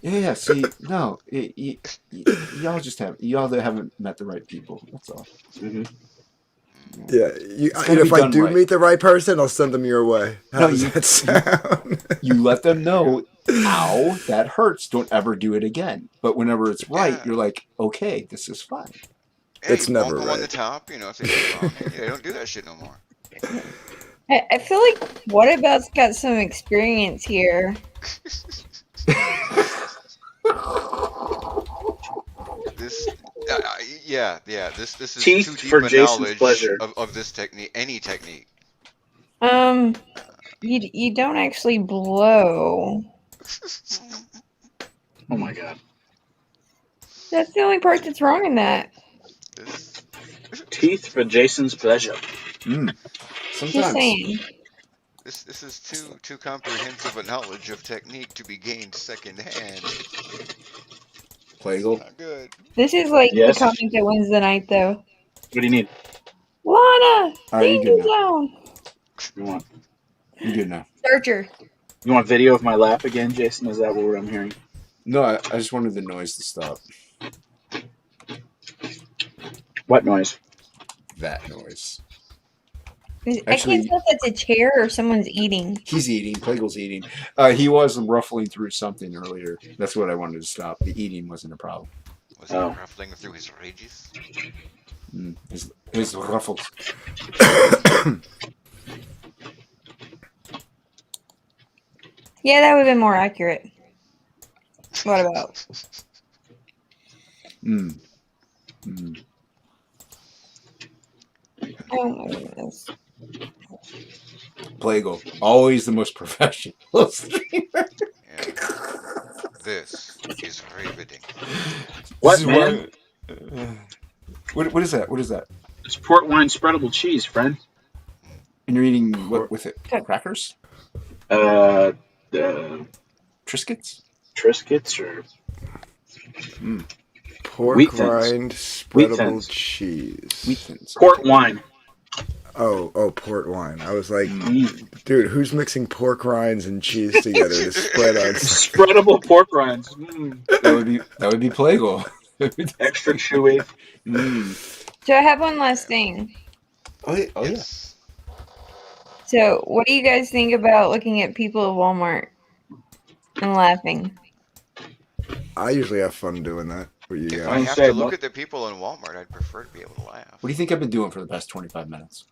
Yeah. See, no, y'all that haven't met the right people. That's all. Hmm. Yeah, It's gotta be if I done do right. meet the right person, I'll send them your way. How No, does that sound? you let them know, ow, that hurts. Don't ever do it again. But whenever it's right, Yeah. you're like, okay, this is fine. Hey, It's won't never go on the right. top, you know, if they do it wrong. Yeah, they don't do that shit no more. I feel like What About's got some experience here. This, yeah. This is Teeth too deep for a Jason's knowledge pleasure. of this technique, any technique. You don't actually blow. Oh my god. That's the only part that's wrong in that. This, Teeth for Jason's pleasure. Mm, Just sometimes. saying. this is too comprehensive a knowledge of technique to be gained secondhand. Plagal. Not good. This is like Yes. the comment that wins the night, though. What do you need? Lana, All right, you danger good now. zone. You want You good now. Searcher. you want video of my lap again, Jason? Is that what I'm hearing? No, I just wanted the noise to stop. What noise? That noise. I Actually- can't tell if that's a chair or someone's eating. He's eating. Plagal's eating. He was ruffling through something earlier. That's what I wanted to stop. The eating wasn't a problem. Was he Oh. ruffling through his rages? His ruffles. Yeah, that would have been more accurate. What about? Mm. Mm. Oh my goodness. Plagal. Always the most professional streamer. Yeah. This is riveting. What, This is man? What is that? What is that? It's port wine spreadable cheese, friend. And you're eating what with it? Crackers? The Triscuits? Triscuits or Pork Wheat thins. rind Wheat spreadable thins. cheese. Wheat thins. port wine. Oh, port wine. I was like, Mm. dude, who's mixing pork rinds and cheese together to spread on? Spreadable pork rinds. Mm. That would be Plagal. Extra chewy. So I have one last thing. Oh yeah. Yes. So, what do you guys think about looking at people at Walmart and laughing? I usually have fun doing that. What you If I guys? have say to mo- look at the people in Walmart, I'd prefer to be able to laugh. What do you think I've been doing for the past 25 minutes?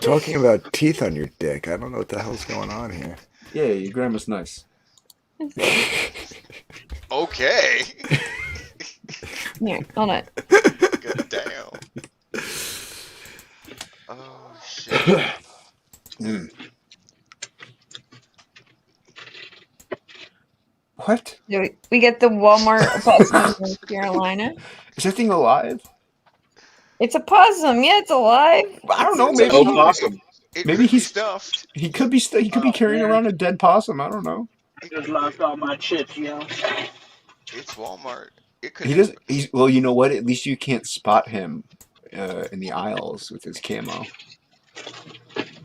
Talking about teeth on your dick. I don't know what the hell's going on here. Yeah, your grandma's nice. Okay. Here, hold on. God damn. Oh shit. Mm. What? We get the Walmart possum in North Carolina. Is that thing alive? It's a possum. Yeah, it's alive. I don't know. It's Maybe Oh, alive. possum. It Maybe could be he's- stuffed. he could be he could be Oh, carrying man. around a dead possum. I don't know. Just lost all my chips, yo. It's Walmart. It could He happen. doesn't. He's well. You know what? At least you can't spot him in the aisles with his camo.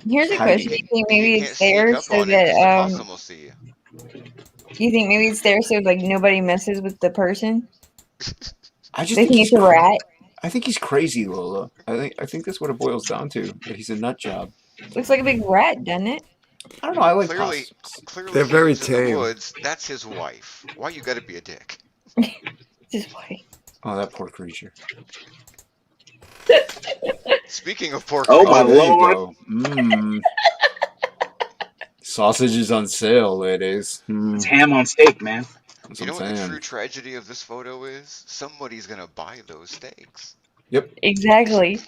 Here's a Hiding. question. Do you think And maybe you can't it's sneak there up so on him because the that possum will see you. do you think maybe it's there so like nobody messes with the person? I just They think think he's it's a rat. I think he's crazy, Lola. I think that's what it boils down to. That he's a nut job. Looks like a big rat, doesn't it? I don't know. I like Clearly, possums. clearly They're he very lives in the tame. woods. That's his wife. Why you gotta be a dick? Just wait. Oh, that poor creature. Speaking of pork, Oh, my Oh, there you lord. go. Mmm. Sausage is on sale, ladies. It's ham on steak, man. That's you know what what I'm the saying. true tragedy of this photo is? Somebody's gonna buy those steaks. Exactly.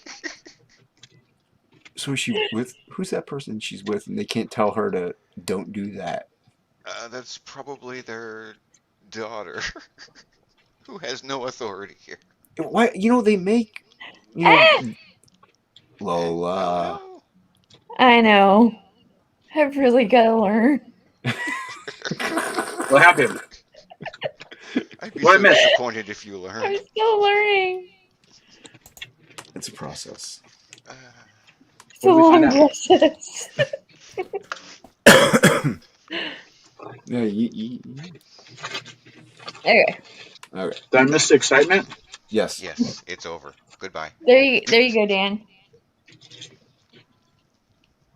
So is she with who's that person she's with, and they can't tell her to don't do that. That's probably their daughter, who has no authority here. Why? You know they make. You know, Lola. Oh no. I know. I've really got to learn. What happened? I'd be What I so missed? disappointed if you I'm learned. still learning. It's a process. It's a What did we long find process. Yeah. Okay. Okay. Did I miss the excitement? Yes. Yes, it's over. Goodbye. There you go, Dan.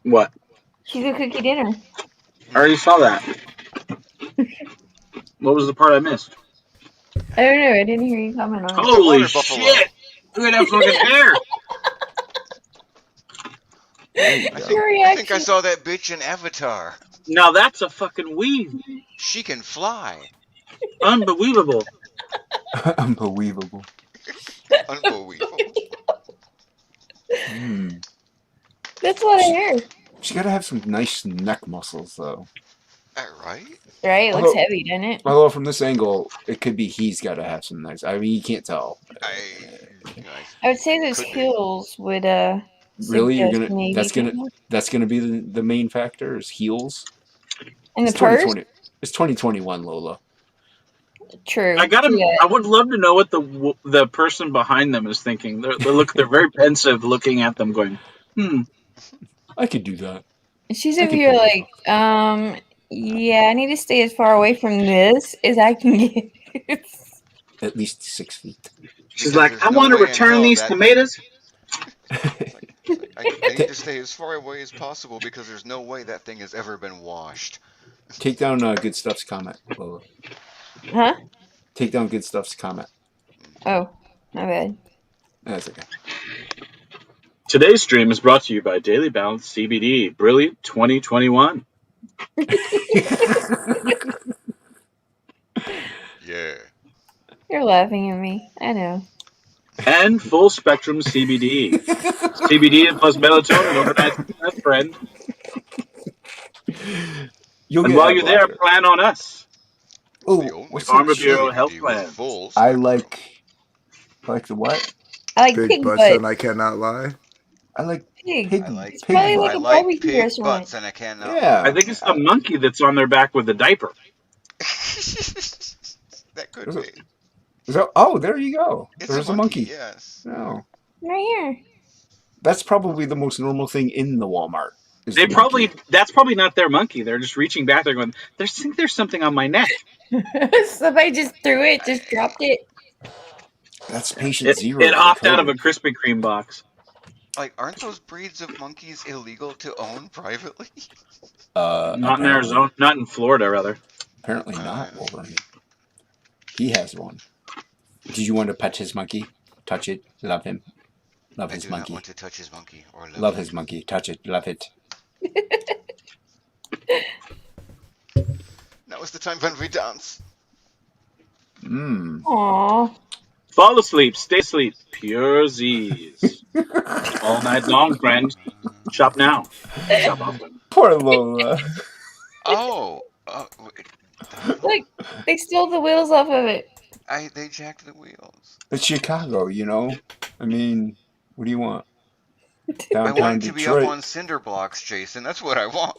What? She's a cookie dinner. I already saw that. What was the part I missed? I don't know. I didn't hear you comment on it. Holy water buffalo. shit! Look at that fucking hair! There you I go. think, Your I think I reaction. saw that bitch in Avatar. Now that's a fucking weave. She can fly. Unbelievable. Unbelievable. Unbelievable. That's a lot of hair. She gotta have some nice neck muscles, though. Right? Right? It looks heavy, doesn't it? Although from this angle, it could be he's gotta have some nice. I mean, you can't tell. I would say those Could be. heels would Really, you're suggest gonna maybe that's gonna be the main factor is heels. and the It's purse. 2020. It's 2021, Lola. True. I gotta. Yeah. I would love to know what the person behind them is thinking. They're very pensive, looking at them, going, I could do that. She's I over can here pull it like, yeah, I need to stay as far away from this as I can get. At least 6 feet. she's Because like, there's I no want to way in return hell these that- tomatoes. I need to stay as far away as possible because there's no way that thing has ever been washed. Take down Good Stuff's comment, Lola. Huh? Take down Good Stuff's comment. Oh, my bad. That's okay. Today's stream is brought to you by Daily Balance CBD Brilliant 2021. Yeah. You're laughing at me. I know. And Full Spectrum CBD. CBD plus melatonin overnight with my friend. You'll And get while that you're there, bladder. plan on us. Oh, The only what's Farmer that Bureau shit? health CBD plan. with full I spectrum. like the what? I like Big pig butts butt. and I cannot lie. I like Pig. pig. I like It's pig probably butt. like I a like barbecue pig restaurant. butts and I cannot Yeah. I think it's the monkey that's on their back with the diaper. That could There's a- be. Oh, there you go. It's There's a monkey, monkey. yes. No, Right here. that's probably the most normal thing in the Walmart. Is They the probably monkey. that's probably not their monkey. They're just reaching back. They're going, there's something on my neck. Somebody just threw it, just dropped it. That's patient It zero. of the hopped out of a code. Krispy Kreme box. Like, aren't those breeds of monkeys illegal to own privately? Not in Apparently- Arizona, not in Florida, rather. Apparently not, Wolverine. He has one. Did you want to pet his monkey? Touch it? Love him? Love I his do not monkey. want to touch his monkey or Love his monkey. Touch it. Love it. Now is the time when we dance. Mmm. Aw. Fall asleep, stay asleep, pure Z's. All night long, friend. Shop now. Shop often. Poor Lola. Oh, wait, the hell? Look, they stole the wheels off of it. They jacked the wheels. It's Chicago, you know? I mean, what do you want? I want Downtown it to be up Detroit. on cinder blocks, Jason. That's what I want.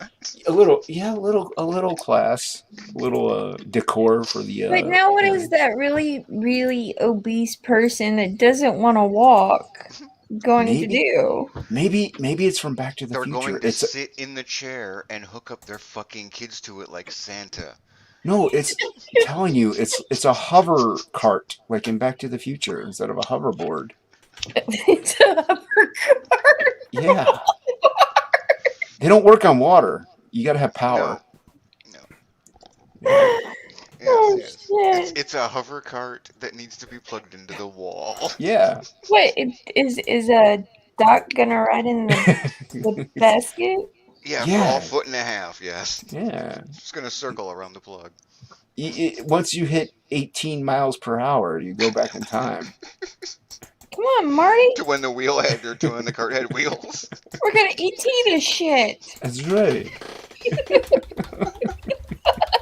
A little, yeah, a little class, a little decor for the But now what area. is that really, really obese person that doesn't want to walk going to Maybe, do? maybe it's from Back to the They're Future. going to It's sit in the chair and hook up their fucking kids to it like Santa. no, it's telling you, it's a hover cart like in Back to the Future instead of a hoverboard. It's a hovercraft. Yeah, they don't work on water. You got to have power. No. Yeah. Yes, Oh, yes. shit. It's a hover cart that needs to be plugged into the wall. Yeah. What is a Doc gonna ride in the basket? Yeah, for all Yeah. foot and a half, yes. Yeah. Just gonna circle around the plug. Once you hit 18 miles per hour, you go back in time. Come on, Marty. To when the wheel had or to when the cart had wheels. We're gonna ET this shit. That's right.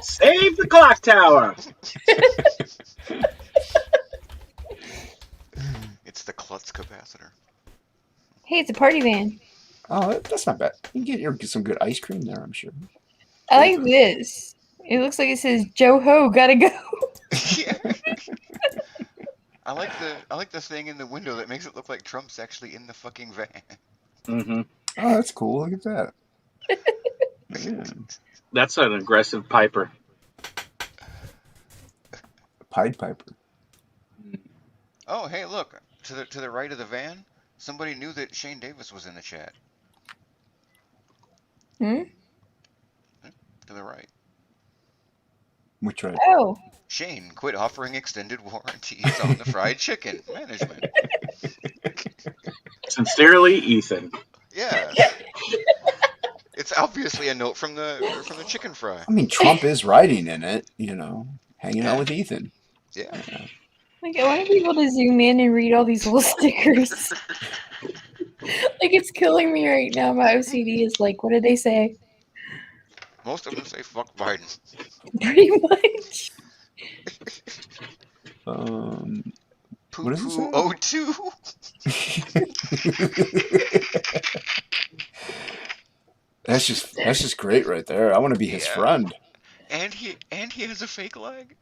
Save the clock tower. It's the Klutz capacitor. Hey, it's a party van. Oh, that's not bad. You can get some good ice cream there, I'm sure. I like this. It looks like it says Joe Ho gotta go. Yeah. I like the thing in the window that makes it look like Trump's actually in the fucking van. Mm-hmm. Oh, that's cool. Look at that. Yeah. That's an aggressive Piper. Pied Piper. Oh, hey, look. To the right of the van, somebody knew that Shane Davis was in the chat. Hmm? To the right. Which right? Oh. Shane quit offering extended warranties on the fried chicken management. Sincerely, Ethan. Yes. It's obviously a note from the chicken fry. I mean, Trump is riding in it, hanging out Yeah. with Ethan. Yeah. Like, I want to be able to zoom in and read all these little stickers. Like, it's killing me right now. My OCD is like, what did they say? Most of them say fuck Biden. Pretty much. Poo What does it poo say? O2. That's just great right there. I want to be his Yeah. friend. And he has a fake leg.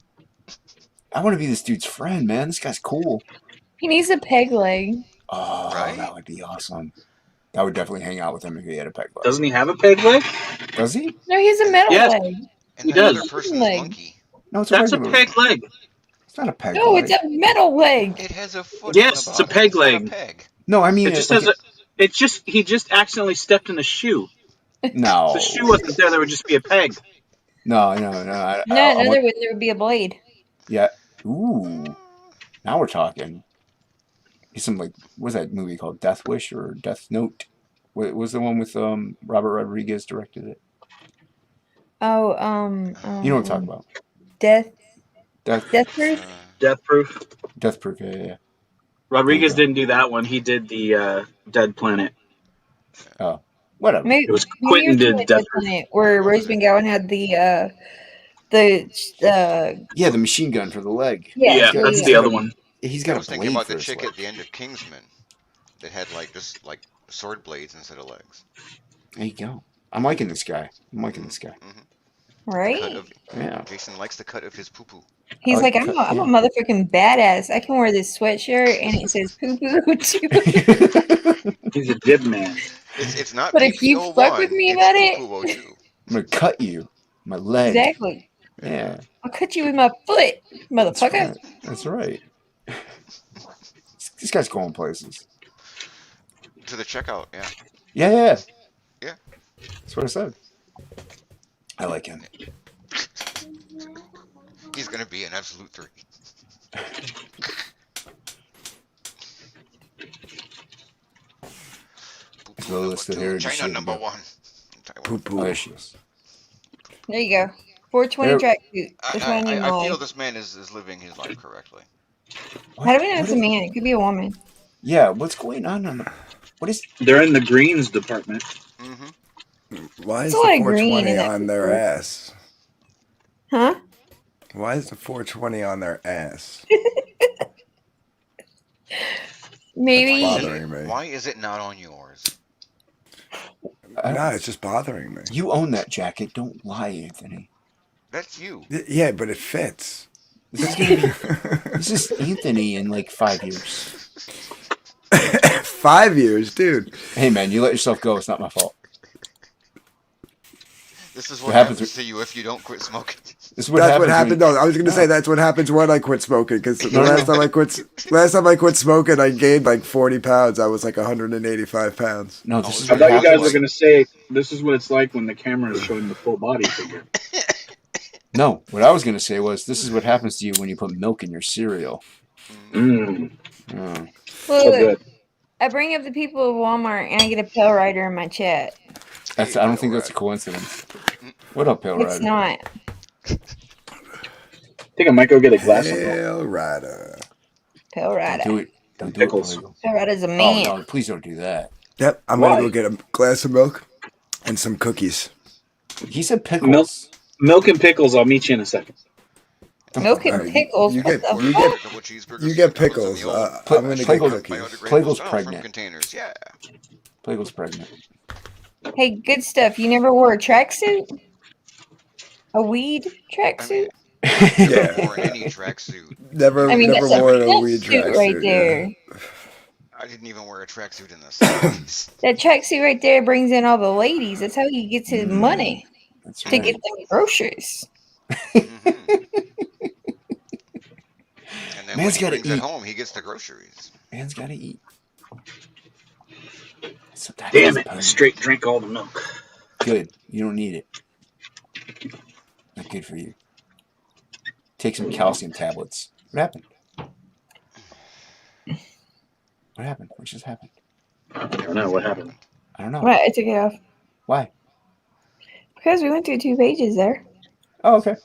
I want to be this dude's friend, man. This guy's cool. He needs a peg leg. Oh, Right? that would be awesome. I would definitely hang out with him if he had a peg leg. Doesn't he have a peg leg? Does he? No, he has a metal Yes. leg. And He that other does. person's Leg. monkey. No, it's That's a regular. peg leg. It's not a peg No, leg. it's a metal leg. It has a foot Yes, on it's the a bottom. peg It's not leg. a peg. No, I mean It just like has a. It's just he just accidentally stepped in a shoe. no. If the shoe wasn't there, there would just be a peg. No. I No, want, another one, there would be a blade. yeah. Ooh. Now we're talking. He's some what was that movie called? Death Wish or Death Note? What was the one with Robert Rodriguez directed it? Oh, You know what I'm talking about? Death Death Proof? Death Proof. Death Proof. Yeah. Rodriguez go. didn't do that one. He did the Dead Planet. Oh, whatever. Maybe It was maybe Quentin you're did talking Death about Proof. Planet, where Rose McGowan had the Yeah, the machine gun for the leg. Yeah, got- that's he's the got other a- one. He's I got was a thinking blade about for the his chick leg. at the end of Kingsman that had just sword blades instead of legs. There you go. I'm liking this guy. Mm-hmm. right? Yeah. Jason likes the cut of his poo poo. He's like like, I'm a motherfucking badass. I can wear this sweatshirt and it says poo poo too. He's a dib man. It's not. But if you PPO1, fuck with me it's about it- poo-poo-O2. I'm gonna cut you. My leg. Exactly. Yeah. I'll cut you with my foot, That's motherfucker. right. That's right. This guy's going places. To the checkout, yeah. Yeah. Yeah. That's what I said. I like him. He's gonna be an absolute 3. Lola number still 2, here? Or did she China leave number again? 1. Poo Oh, poo. there she is. There you go. 420 There- tracksuit. Which one do you I feel like? this man is living his life correctly. How do we know What it's a is- man? It could be a woman. Yeah, what's going on? What is? They're in the greens department. Mm-hmm. Why It's is a lot the of green 420 in that on their picture. ass? Huh? Why is the 420 on their ass? Maybe. bothering me. Why is it not on yours? No, it's just bothering me. You own that jacket. Don't lie, Anthony. That's you. Yeah, but it fits. This is gonna be. This is Anthony in like 5 years. 5 years, dude. Hey man, you let yourself go. It's not my fault. This is What what happens happens to you if you don't quit smoking. This is That's what happened. when- No, I was going to say that's what happens when I quit smoking. Because the last time I quit smoking, I gained like 40 pounds. I was like 185 pounds. No, this is I what thought you guys happens. were gonna say this is what it's like when the camera is showing the full body figure. No, what I was gonna say was this is what happens to you when you put milk in your cereal. Mm, Oh. Look, so look, good. I bring up the people of Walmart and I get a Pale Rider in my chat. That's. I don't think that's a coincidence. What up, Pale It's Rider? not. I think I might go get a glass of milk. Hell rider. Pale Don't Rider. do it. Don't do Pickles. it, Plago. Pale Rider's a Oh man. no! Please don't do that. Yep, I'm Why? going to go get a glass of milk and some cookies. He said pickles. Milk and pickles. I'll meet you in a second. Milk and Alright, pickles. you what get- the you fuck? get- Double cheeseburgers, You get 6 ounces of pickles. the old I'm going to get Plago's- cookies. biodegradable Plago's styrofoam pregnant. containers. Yeah. Plago's pregnant. Hey, good stuff. You never wore a tracksuit? A weed I tracksuit? mean, Yeah. never wore any tracksuit. Never, I mean, never that's a wore a weed tracksuit right tracksuit. there. I didn't even wear a tracksuit in the 70s. That tracksuit right there brings in all the ladies. That's how he gets his money That's to right. get them groceries. Mhm. And then when Man's he gotta brings it eat. home, he gets the groceries. Man's gotta eat. Sometimes Damn it's it! I pain. straight drink all the milk. Good. You don't need it. Not good for you. Take some calcium tablets. What happened? What happened? What just happened? I don't know what happened. I don't know. Right, I took it off. Why? Because we went through 2 pages there. Oh, okay.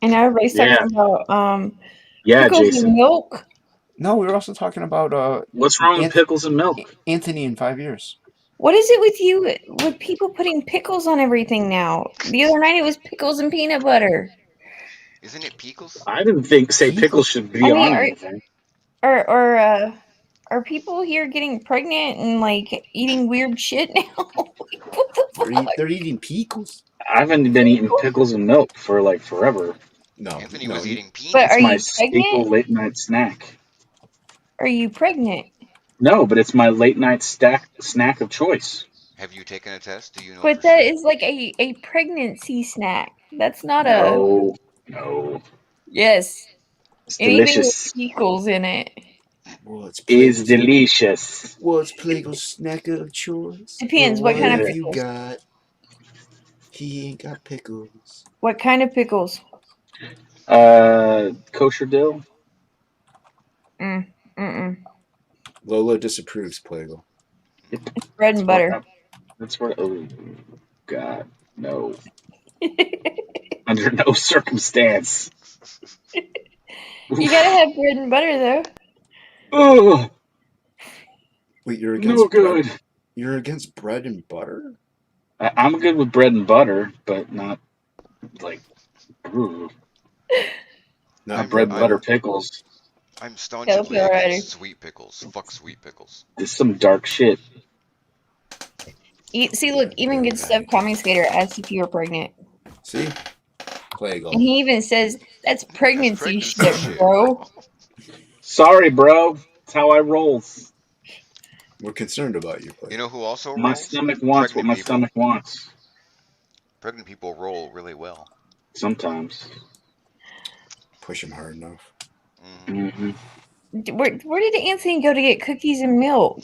And now everybody's Yeah. talking about Yeah, pickles Jason. and milk. No, we were also talking about What's wrong with Anth- pickles and milk? Anthony in 5 years. What is it with you with people putting pickles on everything now? The other night it was pickles and peanut butter. Isn't it pickles? I didn't think pickles should be I mean, on are- anything. Are people here getting pregnant and like eating weird shit now? Like, what the fuck? They're eating pickles. I haven't been eating pickles and milk for like forever. No, Anthony no. was eating peanuts. But It's are my you staple pregnant? late night snack. Are you pregnant? No, but it's my late night snack of choice. Have you taken a test? Do you know? But for that sure? is like a pregnancy snack. That's not No, yes. it's Anything delicious. with pickles in it. What's Is delicious. What's Plago's snack of choice? Depends, what kind of have you pickles? got? He ain't got pickles. What kind of pickles? Kosher dill. Mm-mm. Lola disapproves, Plago. Bread and butter. That's what. Oh God, no. Under no circumstance. You gotta have bread and butter though. Oh, Wait, you're against no good. bread? You're against bread and butter? I'm good with bread and butter, but not like Not bread and I- butter pickles. I'm staunchly Alrighty. against sweet pickles. Fuck sweet pickles. It's some dark shit. See, look, even good stuff. Comic Skater asked if you were pregnant, See? Plago. and he even says that's pregnancy, pregnancy shit, bro. Sorry, bro. It's how I roll. We're concerned about you, Plago. You know who also My rolls? stomach wants what Pregnant my people. stomach wants. Pregnant people roll really well. Sometimes. Push him hard enough. Mhm. Mm-hmm. Where did Anthony go to get cookies and milk?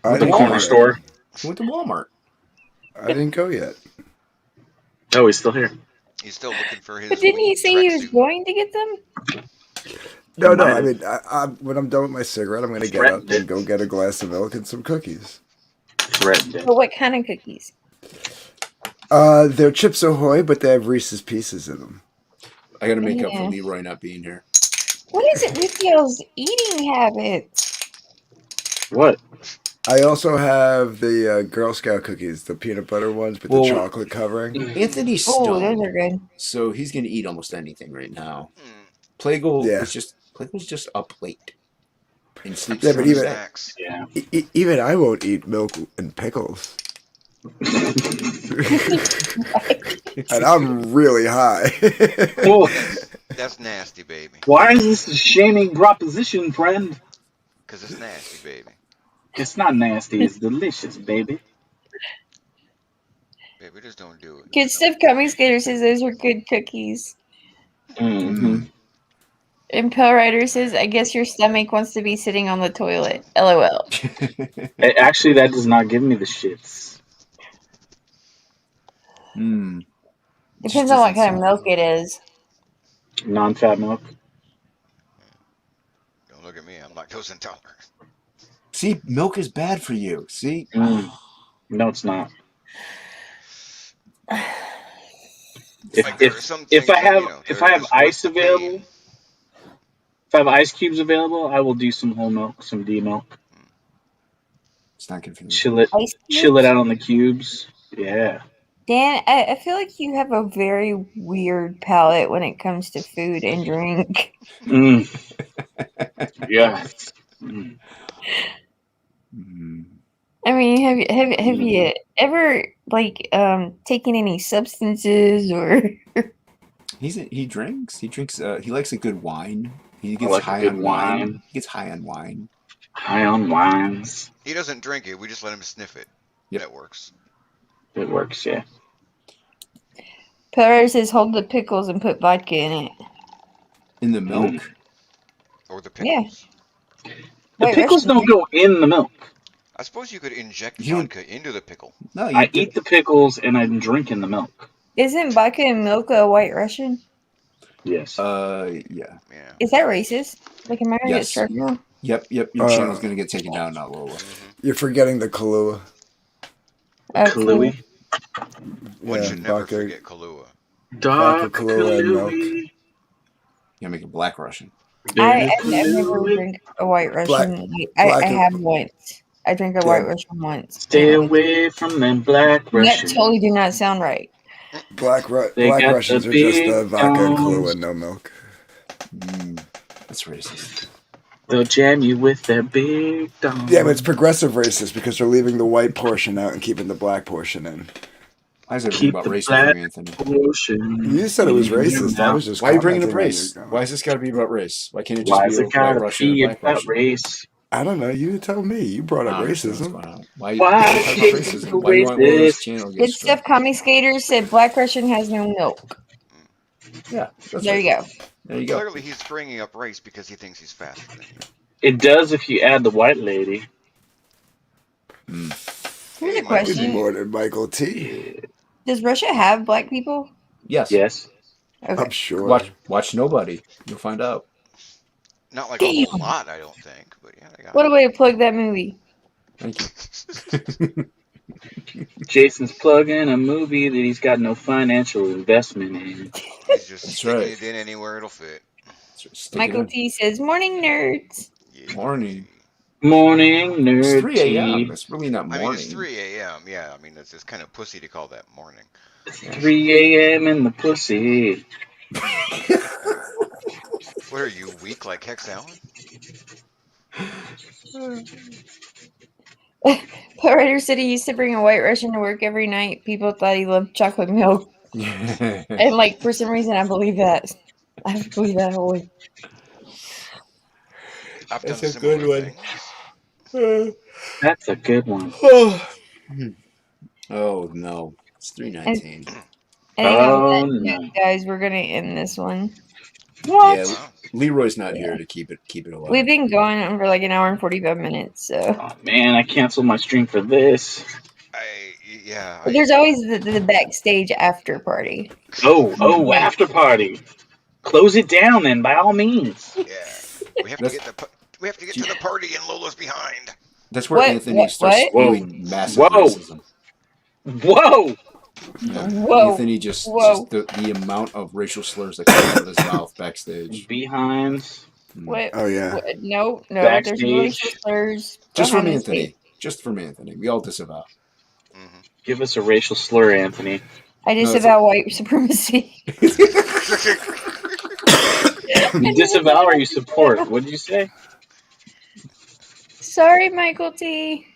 I The didn't corner go store. He went to Walmart. I didn't go yet. Oh, he's still here. He's still looking for his. But didn't he weed say he was tracksuit. going to get them? No, no. Might I have. mean, when I'm done with my cigarette, I'm going to get up and go get a glass of milk and some cookies. threatened it. But what kind of cookies? They're Chips Ahoy, but they have Reese's Pieces in them. I got to make up for Yeah. Leroy not being here. What is it with y'all's eating habits? What? I also have the Girl Scout cookies, the peanut butter ones with Well, the chocolate covering. Anthony's Oh, those stoned, are good. so he's going to eat almost anything right now. Mm, Plagle Yeah. is Playgo's just up late and sleeps Yeah, but during the even- day. snacks. Yeah. Even I won't eat milk and pickles. And I'm really high. Well, That's nasty, baby. why is this a shaming proposition, friend? Because it's nasty, baby. It's not nasty. It's delicious, baby. Baby, just don't do it. Good stuff. Comic Skater says those are good cookies. Mm-hmm. And Pell Rider says, I guess your stomach wants to be sitting on the toilet. LOL. Actually, that does not give me the shits. Hmm. Depends on what kind of milk it is. Non-fat milk. Don't look at me. I'm lactose intolerant. See, milk is bad for you. See? Mm. No, it's not. If Like, there are some if things I that, have you know, if they're I have just worth ice the available, pain. if I have ice cubes available, I will do some whole milk, some D milk. It's not good for you. Chill it out on the cubes. Yeah. Dan, I feel like you have a very weird palate when it comes to food and drink. Mm. Yeah. Mm. Hmm. I mean, have you ever taken any substances or? He drinks. He drinks. He likes a good wine. He gets like a high good on wine. wine. He gets high on wine. High on wines. He doesn't drink it. We just let him sniff it. Yep. That works. It works, yeah. Pell says hold the pickles and put vodka in it. In the milk. Or the Yeah. pickles. The White pickles Russian. don't go in the milk. I suppose you could inject You- vodka into the pickle. No, you I dip- eat the pickles and I'm drinking the milk. Isn't vodka and milk a White Russian? Yes. Yeah. Yeah. Is that racist? Like, am I gonna get Yes. struck now? Yep. Your channel's gonna get taken down, not Lola. You're forgetting the Kahlua. Okay. Kahlua. One Yeah, should never vodka. forget Kahlua. Dark Kahlua and milk. Kahlua. You gotta make a Black Russian. I've never drank a White Russian. I black and- have once. I drank a Yeah. White Russian once. Stay away from them black That Russians. totally did not sound right. Black They got Russians the are just big vodka and dogs. Kahlua and no milk. That's racist. They'll jam you with their big dong. Yeah, but it's progressive racist because they're leaving the white portion out and keeping the black portion in. Why is everything Keep about the race black with you, Anthony? portion. You said it was racist. I was just Why are you bringing up commenting on race? your- Why is this got to be about race? Why can't it just Why be is a it White gotta Russian and be a Black about Russian? race? I don't know. You tell me. You brought up I don't know what's racism. going on. Why Why talk about can't racism? you Why you want Lola's racist? channel to get Good stuff. struck? Commie Skater said Black Russian has no milk. Yeah, that's There right. you go. There you go. Clearly, he's bringing up race because he thinks he's faster than you. It does if you add the white lady. Here's Hey, a Good question: morning, Michael T. does Russia have black people? Yes. Yes. Okay. I'm sure. Watch Nobody. You'll find out. Not like a Damn. whole lot, I don't think, but yeah, they got What a it. way to plug that movie. Thank you. Jason's plugging a movie that he's got no financial investment in. He's just That's sticking right. it in anywhere it'll fit. Stick it Michael in. T says, "Morning, nerds." Yeah. Morning. Morning, It's nerd 3 a.m. tea. It's really not I morning. mean, it's 3 a.m. Yeah, I mean, it's kind of pussy to call that morning. 3 a.m. in the pussy. What are you, weak like Hex Allen? Paul Ryder said he used to bring a White Russian to work every night. People thought he loved chocolate milk, and like for some reason, I believe that. I believe that wholly. I've done That's a similar good things. That's a good one. Oh no, it's 3:19. I think Oh, on that no. note, guys, we're gonna end this one. What? Yeah, Wow. Leroy's not here to keep it alive. We've been going on for like an hour and 45 minutes, so Oh, man, I canceled my stream for this. but there's always the backstage after party. Oh, after party. Close it down then, by all means. Yeah, we have to get to the party and Lola's behind. That's where What? Anthony What? starts What? spewing massive Whoa. racism. Whoa! Yeah. Whoa. Anthony just Whoa. the amount of racial slurs that come out of his mouth backstage. Behinds. What? Oh yeah. What? No, no. There's no Backstage. racial slurs. Just behind from his face. Anthony. Just from Anthony. We all disavow. Mhm. Give us a racial slur, Anthony. I No, it's disavow white supremacy. You disavow or you support? What did you say? Sorry, Michael T.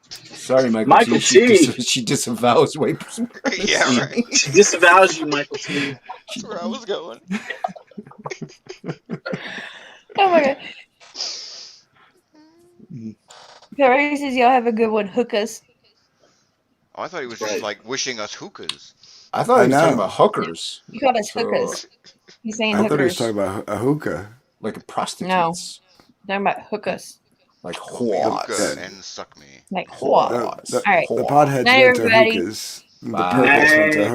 Sorry, Michael Michael T. T. She disavows white supremacy. Yeah, right. She disavows you, Michael T. That's where I was going. Oh my god. Perry says y'all have a good one. Hook us. Oh, I thought he was Right. just like wishing us hookahs. I thought I he was talking know. about hookers. You called us So, hookers. He's saying I thought he was hookers. talking about a hookah. like prostitutes. Talking about hook us. Like Hookah whores. and suck me. Like The, what? Whores. the, All right. the potheads Night, went to everybody. hookahs. The Bye. perverts went to Night.